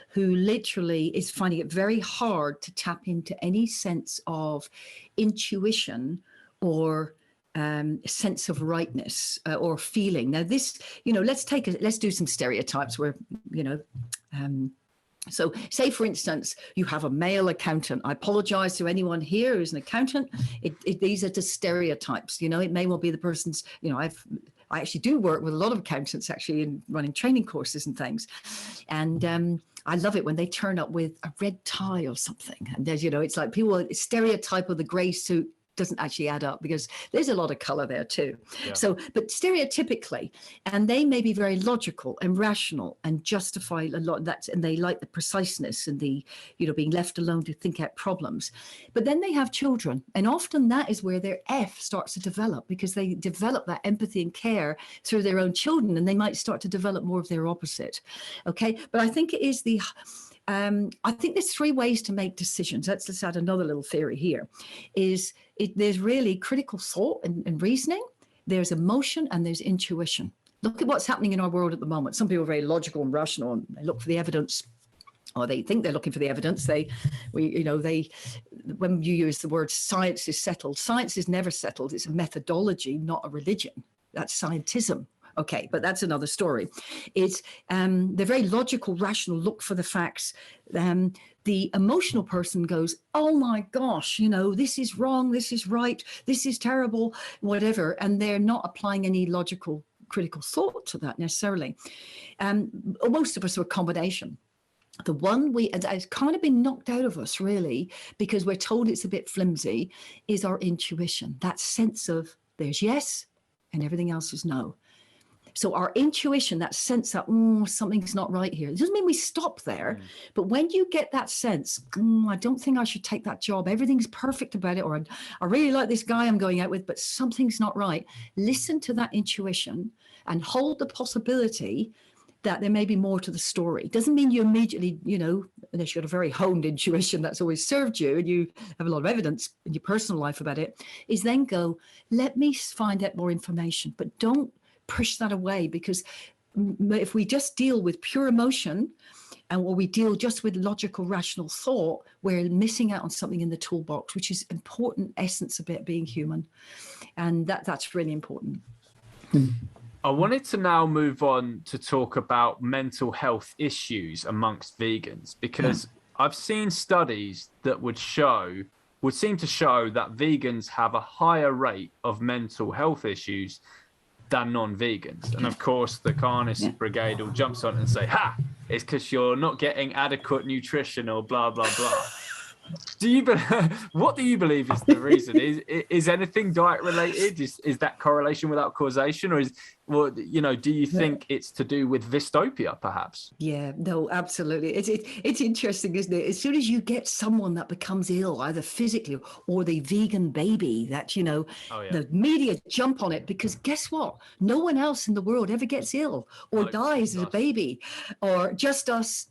who literally is finding it very hard to tap into any sense of intuition or sense of rightness or feeling. Now this, you know, let's do some stereotypes where, you know, so say, for instance, you have a male accountant. I apologize to anyone here who's an accountant. These are just stereotypes. You know, it may well be the person's, you know, I actually do work with a lot of accountants actually in running training courses and things. And I love it when they turn up with a red tie or something. And there's, it's like people stereotype of the gray suit doesn't actually add up because there's a lot of color there too. Yeah. So, but stereotypically, and they may be very logical and rational and justify a lot of that, and they like the preciseness and the, being left alone to think out problems. But then they have children, and often that is where their F starts to develop, because they develop that empathy and care through their own children, and they might start to develop more of their opposite. Okay, but I think it is I think there's three ways to make decisions. Let's add another little theory here. There's really critical thought and reasoning. There's emotion and there's intuition. Look at what's happening in our world at the moment. Some people are very logical and rational, and they look for the evidence, or they think they're looking for the evidence. When you use the word science is settled, science is never settled. It's a methodology, not a religion. That's scientism. Okay, but that's another story. It's the very logical, rational look for the facts. The emotional person goes, oh my gosh, this is wrong, this is right, this is terrible, whatever. And they're not applying any logical, critical thought to that necessarily. Most of us are a combination. The one has kind of been knocked out of us, really, because we're told it's a bit flimsy, is our intuition. That sense of there's yes and everything else is no. So our intuition, that sense that something's not right here, it doesn't mean we stop there. But when you get that sense, I don't think I should take that job, everything's perfect about it, or I really like this guy I'm going out with, but something's not right. Listen to that intuition and hold the possibility that there may be more to the story. It doesn't mean you immediately, unless you've got a very honed intuition that's always served you and you have a lot of evidence in your personal life about it, is then go, let me find out more information, but don't push that away, because if we just deal with pure emotion or we deal just with logical, rational thought, we're missing out on something in the toolbox, which is important essence of it being human. And that's really important. I wanted to now move on to talk about mental health issues amongst vegans, because I've seen studies that would seem to show that vegans have a higher rate of mental health issues than non-vegans. And of course, the carnist brigade will jump on and say, it's because you're not getting adequate nutrition or blah, blah, blah. What do you believe is the reason? Is anything diet related? Is that correlation without causation? Or do you think it's to do with Vystopia, perhaps? Yeah, no, absolutely. It's interesting, isn't it? As soon as you get someone that becomes ill, either physically or the vegan baby, that, the media jump on it, because guess what? No one else in the world ever gets ill or dies as a baby, or just us.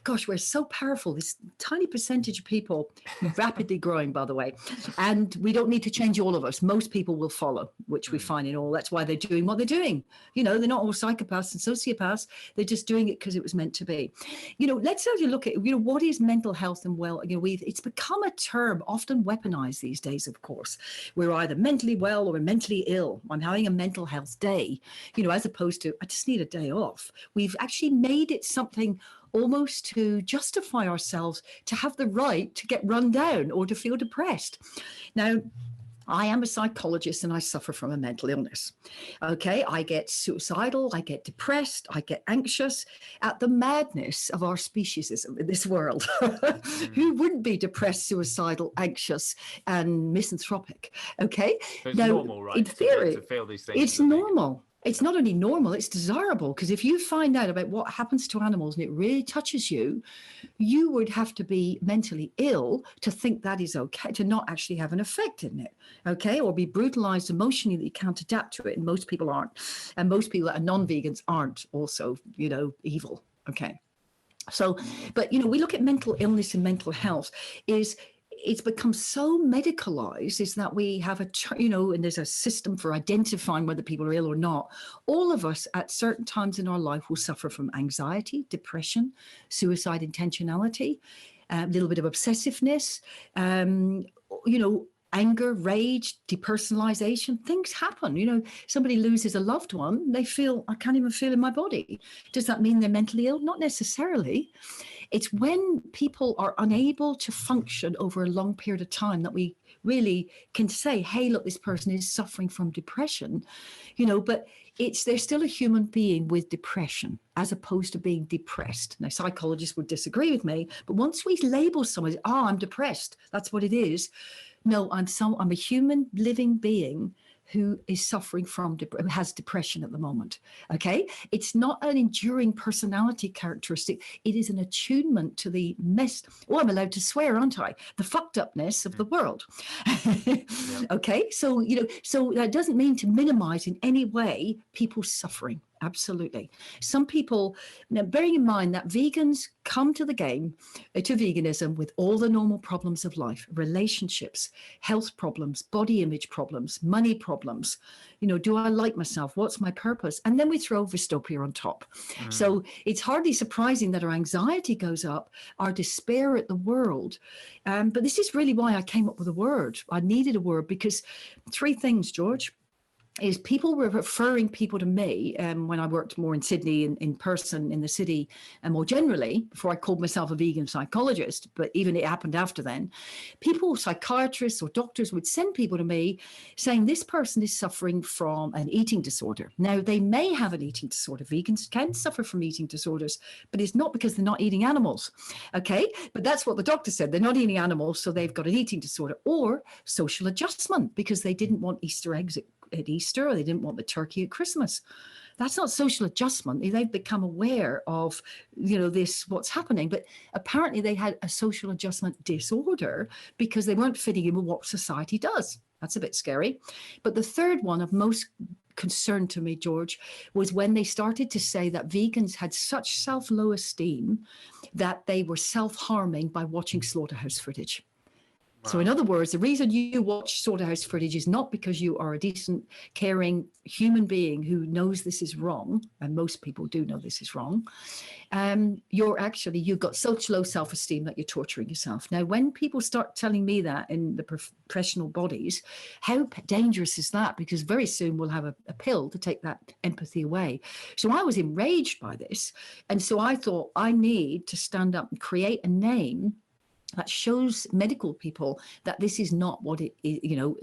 Gosh, we're so powerful. This tiny percentage of people, rapidly growing, by the way, and we don't need to change all of us. Most people will follow, which we find in all. That's why they're doing what they're doing. They're not all psychopaths and sociopaths. They're just doing it because it was meant to be. Let's have a look at, what is mental health and it's become a term often weaponized these days, of course. We're either mentally well or we're mentally ill. I'm having a mental health day, as opposed to, I just need a day off. We've actually made it something almost to justify ourselves to have the right to get run down or to feel depressed. Now, I am a psychologist and I suffer from a mental illness. Okay, I get suicidal, I get depressed, I get anxious at the madness of our speciesism in this world. Who wouldn't be depressed, suicidal, anxious, and misanthropic? Okay, so it's normal, right? In theory, to feel these things. It's normal. It's not only normal, it's desirable, because if you find out about what happens to animals and it really touches you, you would have to be mentally ill to think that is okay, to not actually have an effect in it, okay? Or be brutalized emotionally that you can't adapt to it, and most people aren't. And most people that are non-vegans aren't also, evil, okay? So, but, we look at mental illness and mental health it's become so medicalized, is that we have and there's a system for identifying whether people are ill or not. All of us at certain times in our life will suffer from anxiety, depression, suicide intentionality, a little bit of obsessiveness, anger, rage, depersonalization. Things happen. Somebody loses a loved one, they feel, I can't even feel in my body. Does that mean they're mentally ill? Not necessarily. It's when people are unable to function over a long period of time that we really can say, hey, look, this person is suffering from depression, but they're still a human being with depression as opposed to being depressed. Now, psychologists would disagree with me, but once we label someone, I'm depressed, that's what it is. No, I'm a human living being who is suffering from, who has depression at the moment. Okay. It's not an enduring personality characteristic. It is an attunement to the mess. Oh, I'm allowed to swear, aren't I? The fucked upness of the world. Okay. So, so that doesn't mean to minimize in any way people's suffering. Absolutely. Some people, now bearing in mind that vegans come to the game, to veganism with all the normal problems of life, relationships, health problems, body image problems, money problems. Do I like myself? What's my purpose? And then we throw Vystopia on top. So it's hardly surprising that our anxiety goes up, our despair at the world. But this is really why I came up with a word. I needed a word because three things, George. Is people were referring people to me when I worked more in Sydney in person in the city, and more generally before I called myself a vegan psychologist, but even it happened after then. People, psychiatrists or doctors would send people to me saying this person is suffering from an eating disorder. Now, they may have an eating disorder. Vegans can suffer from eating disorders, but it's not because they're not eating animals. Okay, but that's what the doctor said. They're not eating animals, so they've got an eating disorder, or social adjustment because they didn't want Easter eggs at Easter, or they didn't want the turkey at Christmas. That's not social adjustment. They've become aware of, this, what's happening. But apparently they had a social adjustment disorder because they weren't fitting in with what society does. That's a bit scary. But the third one of most concern to me, George, was when they started to say that vegans had such self-low esteem that they were self-harming by watching slaughterhouse footage. Wow. So in other words, the reason you watch slaughterhouse footage is not because you are a decent, caring human being who knows this is wrong, and most people do know this is wrong. You've got such low self-esteem that you're torturing yourself. Now, when people start telling me that in the professional bodies, how dangerous is that? Because very soon we'll have a pill to take that empathy away. So I was enraged by this. And so I thought I need to stand up and create a name that shows medical people that this is not what it is.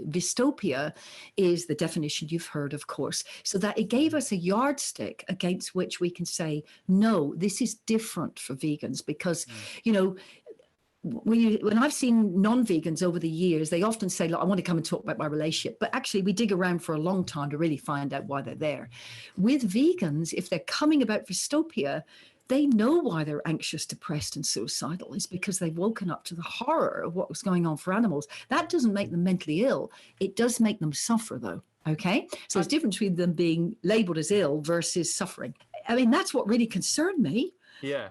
Vystopia is the definition you've heard, of course, so that it gave us a yardstick against which we can say, no, this is different for vegans because, when I've seen non-vegans over the years, they often say, look, I want to come and talk about my relationship. But actually, we dig around for a long time to really find out why they're there. With vegans, if they're coming about Vystopia, they know why they're anxious, depressed, and suicidal. It's because they've woken up to the horror of what was going on for animals. That doesn't make them mentally ill. It does make them suffer, though. Okay? So it's different between them being labeled as ill versus suffering. I mean, that's what really concerned me. Yeah.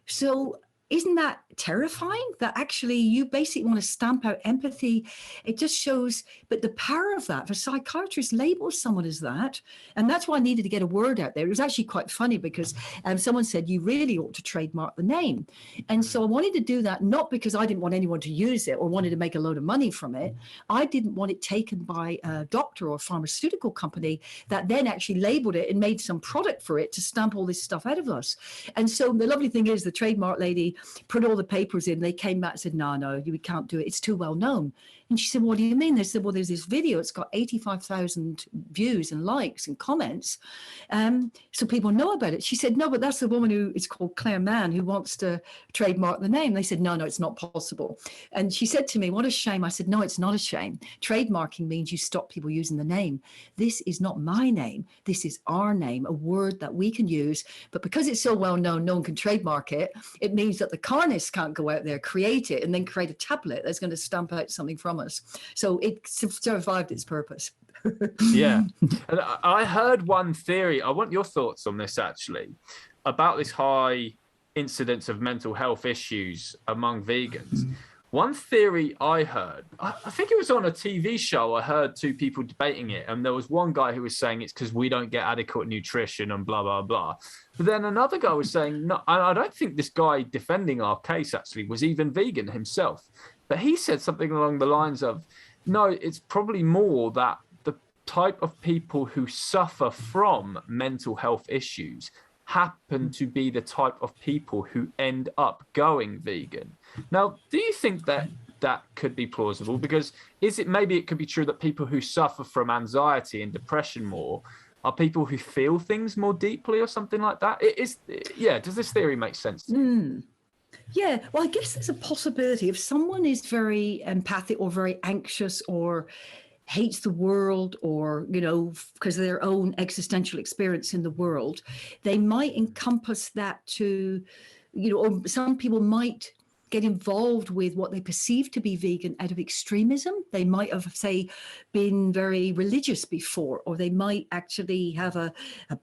So isn't that terrifying that actually you basically want to stamp out empathy? It just shows, but the power of that, for psychiatrists label someone as that. And that's why I needed to get a word out there. It was actually quite funny because someone said, you really ought to trademark the name. And so I wanted to do that, not because I didn't want anyone to use it or wanted to make a load of money from it. I didn't want it taken by a doctor or a pharmaceutical company that then actually labeled it and made some product for it to stamp all this stuff out of us. And so the lovely thing is the trademark lady put all the papers in. They came back and said, no, we can't do it. It's too well known. And she said, what do you mean? They said, well, there's this video. It's got 85,000 views and likes and comments. So people know about it. She said, no, but that's the woman who is called Clare Mann who wants to trademark the name. They said, no, it's not possible. And she said to me, what a shame. I said, no, it's not a shame. Trademarking means you stop people using the name. This is not my name. This is our name, a word that we can use. But because it's so well known, no one can trademark it. It means that the carnists can't go out there, create it, and then create a tablet that's going to stamp out something from us. So it survived its purpose. Yeah. And I heard one theory. I want your thoughts on this, actually, about this high incidence of mental health issues among vegans. One theory I heard, I think it was on a TV show, I heard two people debating it, and there was one guy who was saying it's because we don't get adequate nutrition and blah, blah, blah. But then another guy was saying, no, I don't think this guy defending our case actually was even vegan himself. But he said something along the lines of, no, it's probably more that the type of people who suffer from mental health issues happen to be the type of people who end up going vegan. Now, do you think that that could be plausible? Because maybe it could be true that people who suffer from anxiety and depression more are people who feel things more deeply or something like that. It is, yeah. Does this theory make sense to you? Yeah, well, I guess there's a possibility if someone is very empathic or very anxious or hates the world, or, you know, because of their own existential experience in the world, they might encompass that to, you know, or some people might get involved with what they perceive to be vegan out of extremism. They might have, say, been very religious before, or they might actually have a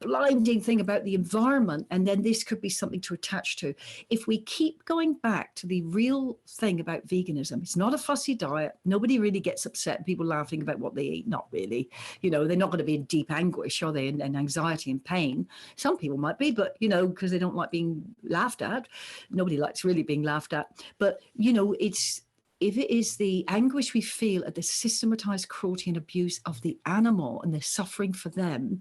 blinding thing about the environment, and then this could be something to attach to. If we keep going back to the real thing about veganism, it's not a fussy diet. Nobody really gets upset, people laughing about what they eat. Not really. You know, they're not going to be in deep anguish, are they, and anxiety and pain. Some people might be, but, you know, because they don't like being laughed at. Nobody likes really being laughed at. But, you know, if it is the anguish we feel at the systematized cruelty and abuse of the animal and the suffering for them,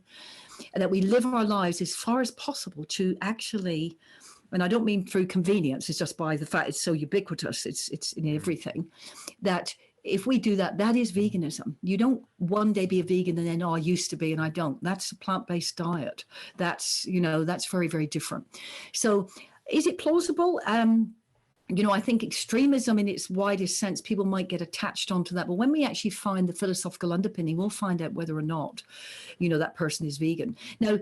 and that we live our lives as far as possible to actually, and I don't mean through convenience, it's just by the fact it's so ubiquitous, it's in everything, that if we do that, that is veganism. You don't one day be a vegan and then, oh, I used to be and I don't. That's a plant-based diet. That's, you know, that's very, very different. So is it plausible? You know, I think extremism in its widest sense, people might get attached onto that. But when we actually find the philosophical underpinning, we'll find out whether or not, you know, that person is vegan. Now,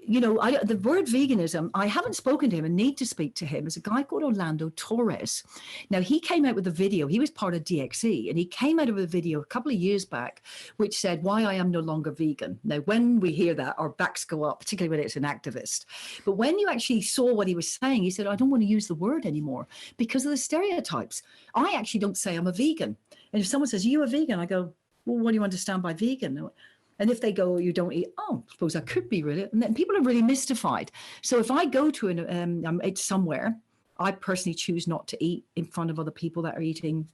you know, the word veganism, I haven't spoken to him and need to speak to him. There's a guy called Orlando Torres. Now, he came out with a video. He was part of DXE, and he came out of a video a couple of years back, which said, why I am no longer vegan. Now, when we hear that, our backs go up, particularly when it's an activist. But when you actually saw what he was saying, he said, I don't want to use the word anymore because of the stereotypes. I actually don't say I'm a vegan. And if someone says, are you a vegan? I go, well, what do you understand by vegan? And if they go, you don't eat, oh, I suppose I could be really. And then people are really mystified. So if I go to it's somewhere, I personally choose not to eat in front of other people that are eating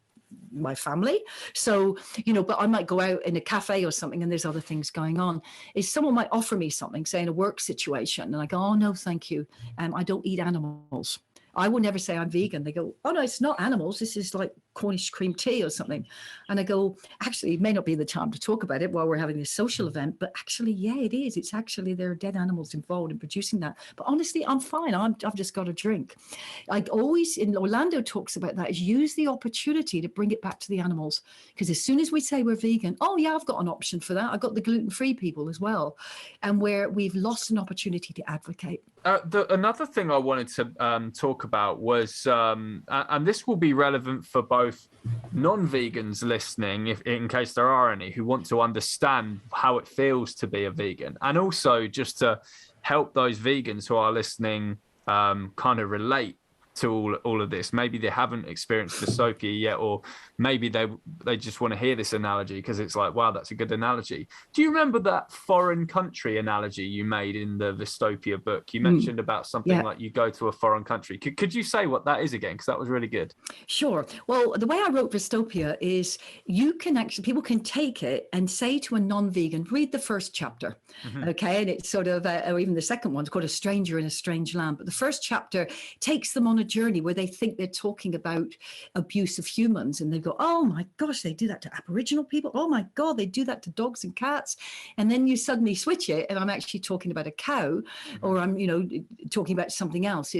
my family. So, you know, but I might go out in a cafe or something and there's other things going on. Is someone might offer me something, say in a work situation, and I go, oh, no, thank you. I don't eat animals. I will never say I'm vegan. They go, oh, no, it's not animals. This is like Cornish cream tea or something. And I go, actually, it may not be the time to talk about it while we're having this social event, but actually, yeah, it is. It's actually, there are dead animals involved in producing that. But honestly, I'm fine. I've just got a drink. I always, in Orlando talks about that, is use the opportunity to bring it back to the animals. Because as soon as we say we're vegan, oh, yeah, I've got an option for that. I've got the gluten-free people as well. And where we've lost an opportunity to advocate. Another thing I wanted to talk about was, and this will be relevant for both non-vegans listening, if in case there are any, who want to understand how it feels to be a vegan, and also just to help those vegans who are listening kind of relate to all of this. Maybe they haven't experienced dystopia yet, or maybe they just want to hear this analogy because it's like, wow, that's a good analogy. Do you remember that foreign country analogy you made in the Vystopia book? You mentioned about something like you go to a foreign country. Could you say what that is again? Because that was really good. Sure. Well, the way I wrote Vystopia is you can actually, people can take it and say to a non-vegan, read the first chapter. Okay. And it's sort of, or even the second one, it's called A Stranger in a Strange Land. But the first chapter takes them on a journey where they think they're talking about abuse of humans, and they go, oh my gosh, they do that to Aboriginal people. Oh my God, they do that to dogs and cats. And then you suddenly switch it, and I'm actually talking about a cow, or I'm, you know, talking about something else.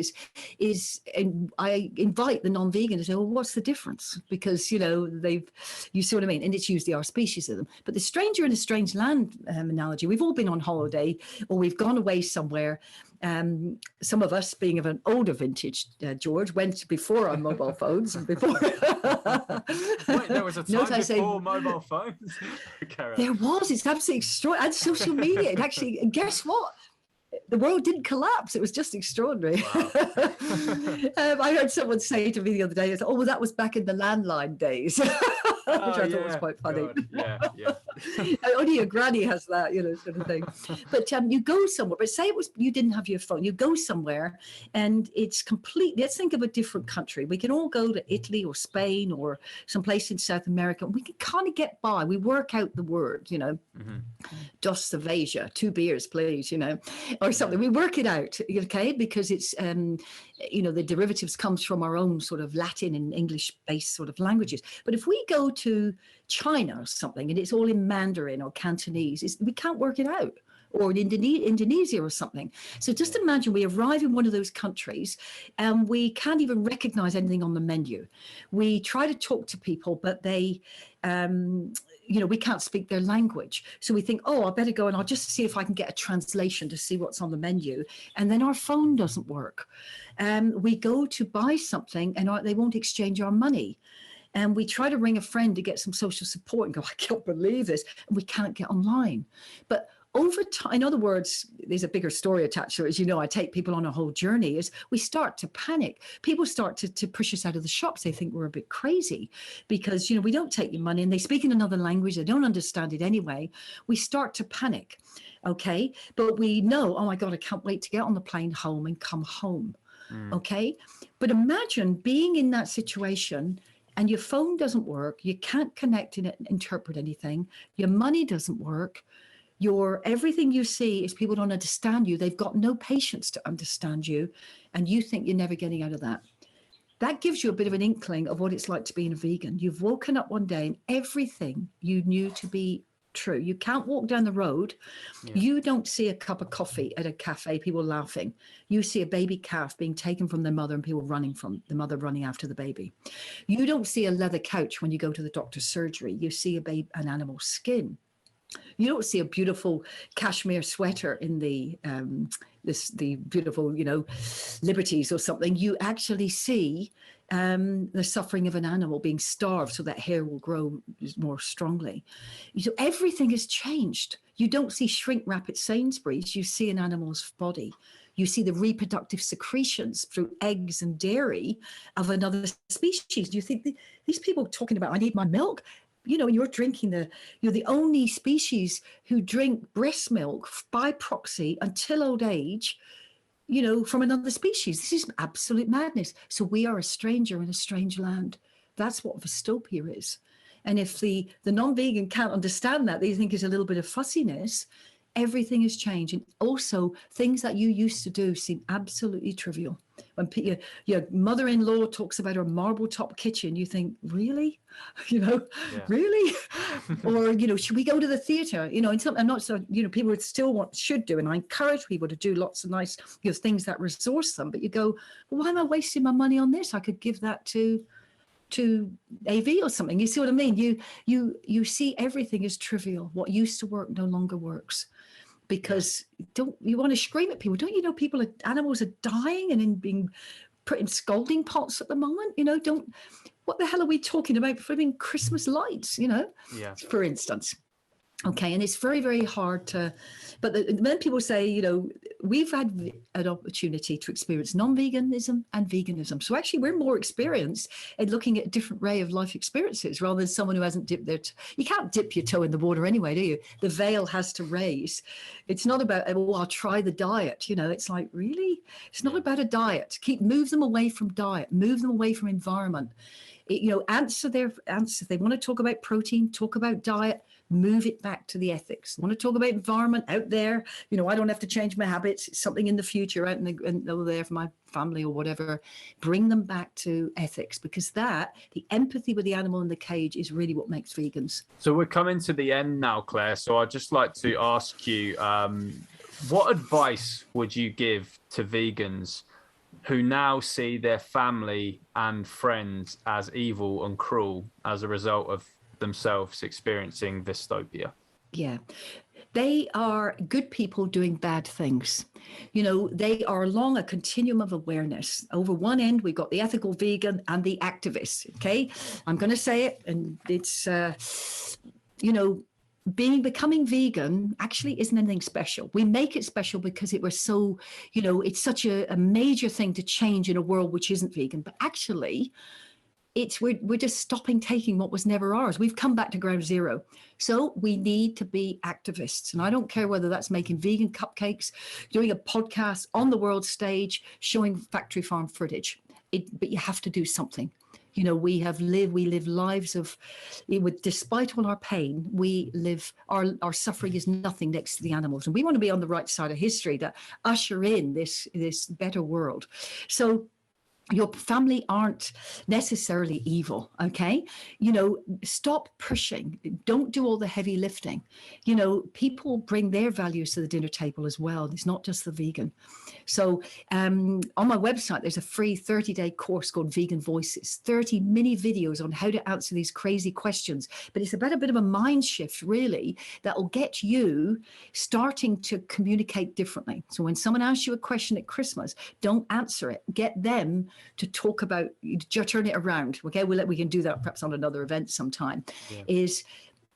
And I invite the non-vegan to say, well, what's the difference? Because, you know, you see what I mean? And it's usually our species of them. But the stranger in a strange land analogy, we've all been on holiday or we've gone away somewhere. Some of us, being of an older vintage, George, went before our mobile phones. And before Wait, there was a time before mobile phones? There was. It's absolutely extraordinary. And social media. And actually, and guess what? The world didn't collapse. It was just extraordinary. Wow. I heard someone say to me the other day, oh, well, that was back in the landline days. Which I thought was quite funny. Yeah. Only your granny has that, you know, sort of thing. But you go somewhere, but say you didn't have your phone, you go somewhere and it's completely, let's think of a different country. We can all go to Italy or Spain or someplace in South America. We can kind of get by. We work out the word, you know, Dos cerveja, 2 beers, please, you know, or something. We work it out, okay, because it's, you know, the derivatives comes from our own sort of Latin and English-based sort of languages. But if we go to China or something and it's all in Mandarin or Cantonese, we can't work it out. or in Indonesia or something. So just imagine we arrive in one of those countries and we can't even recognize anything on the menu. We try to talk to people, but they, we can't speak their language. So we think, oh, I better go and I'll just see if I can get a translation to see what's on the menu. And then our phone doesn't work. We go to buy something and they won't exchange our money. And we try to ring a friend to get some social support and go, I can't believe this. And we can't get online. But over time, in other words, there's a bigger story attached to it. As you know, I take people on a whole journey, is we start to panic. People start to push us out of the shops. They think we're a bit crazy because, we don't take your money and they speak in another language. They don't understand it anyway. We start to panic. Okay. But we know, oh my God, I can't wait to get on the plane home and come home. Okay. But imagine being in that situation and your phone doesn't work. You can't connect and interpret anything. Your money doesn't work. Everything you see is people don't understand you. They've got no patience to understand you. And you think you're never getting out of that. That gives you a bit of an inkling of what it's like to be a vegan. You've woken up one day and everything you knew to be true. You can't walk down the road. Yeah. You don't see a cup of coffee at a cafe, people laughing. You see a baby calf being taken from their mother and people running from the mother, running after the baby. You don't see a leather couch when you go to the doctor's surgery. You see an animal's skin. You don't see a beautiful cashmere sweater in the beautiful, Liberties or something. You actually see the suffering of an animal being starved so that hair will grow more strongly. So everything has changed. You don't see shrink wrap at Sainsbury's. You see an animal's body. You see the reproductive secretions through eggs and dairy of another species. You think these people talking about, I need my milk. You're drinking you're the only species who drink breast milk by proxy until old age, from another species. This is absolute madness. So we are a stranger in a strange land. That's what Vystopia is. And if the non-vegan can't understand that, they think it's a little bit of fussiness, everything has changed. And also things that you used to do seem absolutely trivial. When your mother-in-law talks about her marble top kitchen, you think, really? Really? Or, should we go to the theater? And I'm not so, people should do. And I encourage people to do lots of nice, things that resource them. But you go, well, why am I wasting my money on this? I could give that to AV or something. You see what I mean? You see everything as trivial. What used to work no longer works. Because you want to scream at people? Don't you know animals are dying and being put in scalding pots at the moment? What the hell are we talking about? Flipping Christmas lights, for instance. Okay, and it's very, very hard but then people say, we've had an opportunity to experience non-veganism and veganism. So actually we're more experienced in looking at a different array of life experiences rather than someone who hasn't dipped you can't dip your toe in the water anyway, do you? The veil has to raise. It's not about, I'll try the diet. It's like, really? It's not about a diet. Move them away from diet, move them away from environment. Answer their answers. They want to talk about protein, talk about diet, move it back to the ethics. Want to talk about environment out there? I don't have to change my habits. It's something in the future out over there for my family or whatever. Bring them back to ethics, because the empathy with the animal in the cage is really what makes vegans. So we're coming to the end now, Claire. So I'd just like to ask you, what advice would you give to vegans who now see their family and friends as evil and cruel as a result of themselves experiencing Vystopia? Yeah, they are good people doing bad things. They are along a continuum of awareness. Over one end, we've got the ethical vegan and the activist. Okay, I'm going to say it, and it's becoming vegan actually isn't anything special. We make it special because it was so, it's such a major thing to change in a world which isn't vegan. But actually, we're just stopping taking what was never ours. We've come back to ground zero. So we need to be activists. And I don't care whether that's making vegan cupcakes, doing a podcast on the world stage, showing factory farm footage. But you have to do something. We live lives of, despite all our pain, our suffering is nothing next to the animals. And we want to be on the right side of history to usher in this better world. So Your family aren't necessarily evil, okay? Stop pushing. Don't do all the heavy lifting. People bring their values to the dinner table as well. It's not just the vegan. So on my website, there's a free 30-day course called Vegan Voices, 30 mini videos on how to answer these crazy questions. But it's about a bit of a mind shift, really, that will get you starting to communicate differently. So when someone asks you a question at Christmas, don't answer it. Get them to talk about, turn it around. Okay, we can do that perhaps on another event sometime. Yeah.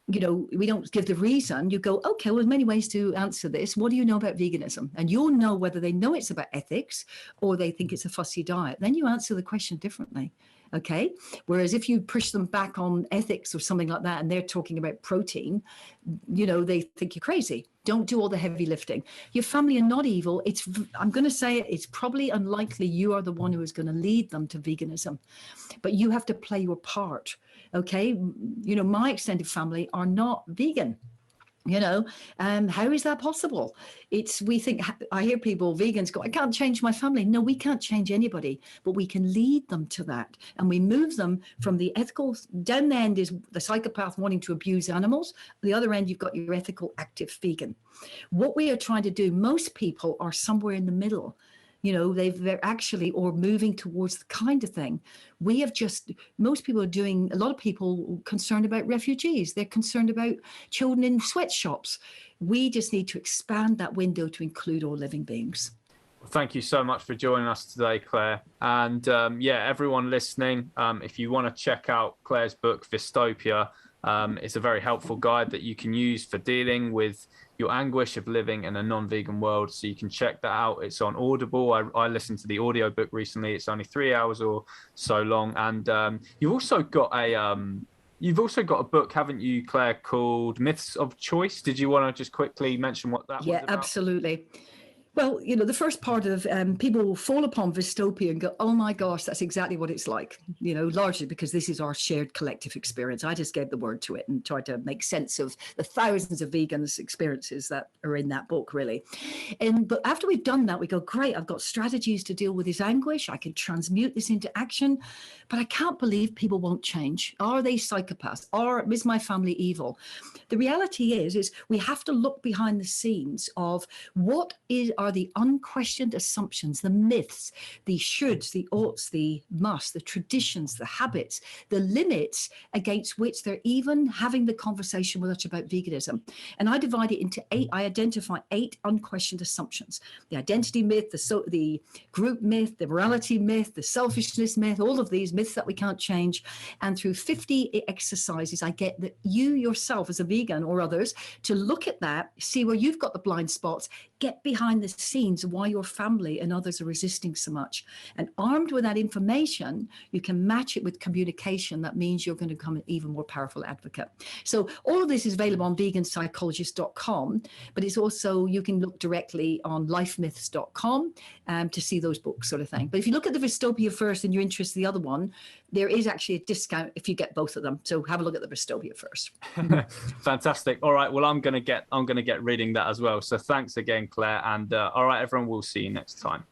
We don't give the reason. You go, okay, well, there's many ways to answer this. What do you know about veganism? And you'll know whether they know it's about ethics or they think it's a fussy diet. Then you answer the question differently. Okay. Whereas if you push them back on ethics or something like that, and they're talking about protein, they think you're crazy. Don't do all the heavy lifting. Your family are not evil. I'm going to say it's probably unlikely you are the one who is going to lead them to veganism, but you have to play your part. Okay. My extended family are not vegan. How is that possible? I hear people, vegans go, I can't change my family. No, we can't change anybody, but we can lead them to that. And we move them from the ethical, down the end is the psychopath wanting to abuse animals. The other end, you've got your ethical, active vegan. What we are trying to do, most people are somewhere in the middle. They're actually, or moving towards the kind of thing. Most people are doing, a lot of people concerned about refugees. They're concerned about children in sweatshops. We just need to expand that window to include all living beings. Well, thank you so much for joining us today, Clare. And everyone listening, if you want to check out Clare's book, Vystopia, it's a very helpful guide that you can use for dealing with your anguish of living in a non-vegan world. So you can check that out. It's on Audible. I listened to the audiobook recently. It's only 3 hours or so long. And you've also got a book, haven't you, Clare, called Myths of Choice? Did you want to just quickly mention what that was about? Yeah, absolutely. Well, the first part of people will fall upon Vystopia and go, oh my gosh, that's exactly what it's like, largely because this is our shared collective experience. I just gave the word to it and tried to make sense of the thousands of vegans' experiences that are in that book, really. But after we've done that, we go, great, I've got strategies to deal with this anguish. I can transmute this into action, but I can't believe people won't change. Are they psychopaths? Is my family evil? The reality is we have to look behind the scenes of what are the unquestioned assumptions, the myths, the shoulds, the oughts, the musts, the traditions, the habits, the limits against which they're even having the conversation with us about veganism. And I divide it into 8. I identify 8 unquestioned assumptions: the identity myth, the group myth, the morality myth, the selfishness myth, all of these myths that we can't change. And through 50 exercises, I get that you yourself as a vegan or others to look at that, see where you've got the blind spots, get behind the scenes why your family and others are resisting so much. And armed with that information, you can match it with communication. That means you're going to become an even more powerful advocate. So all of this is available on veganpsychologist.com, but it's also, you can look directly on lifemyths.com to see those books, sort of thing. But if you look at the Vystopia first and you're interested in the other one, there is actually a discount if you get both of them. So have a look at the Vystopia first. Fantastic. All right. Well, I'm gonna get reading that as well. So thanks again, Clare. And all right, everyone, we'll see you next time.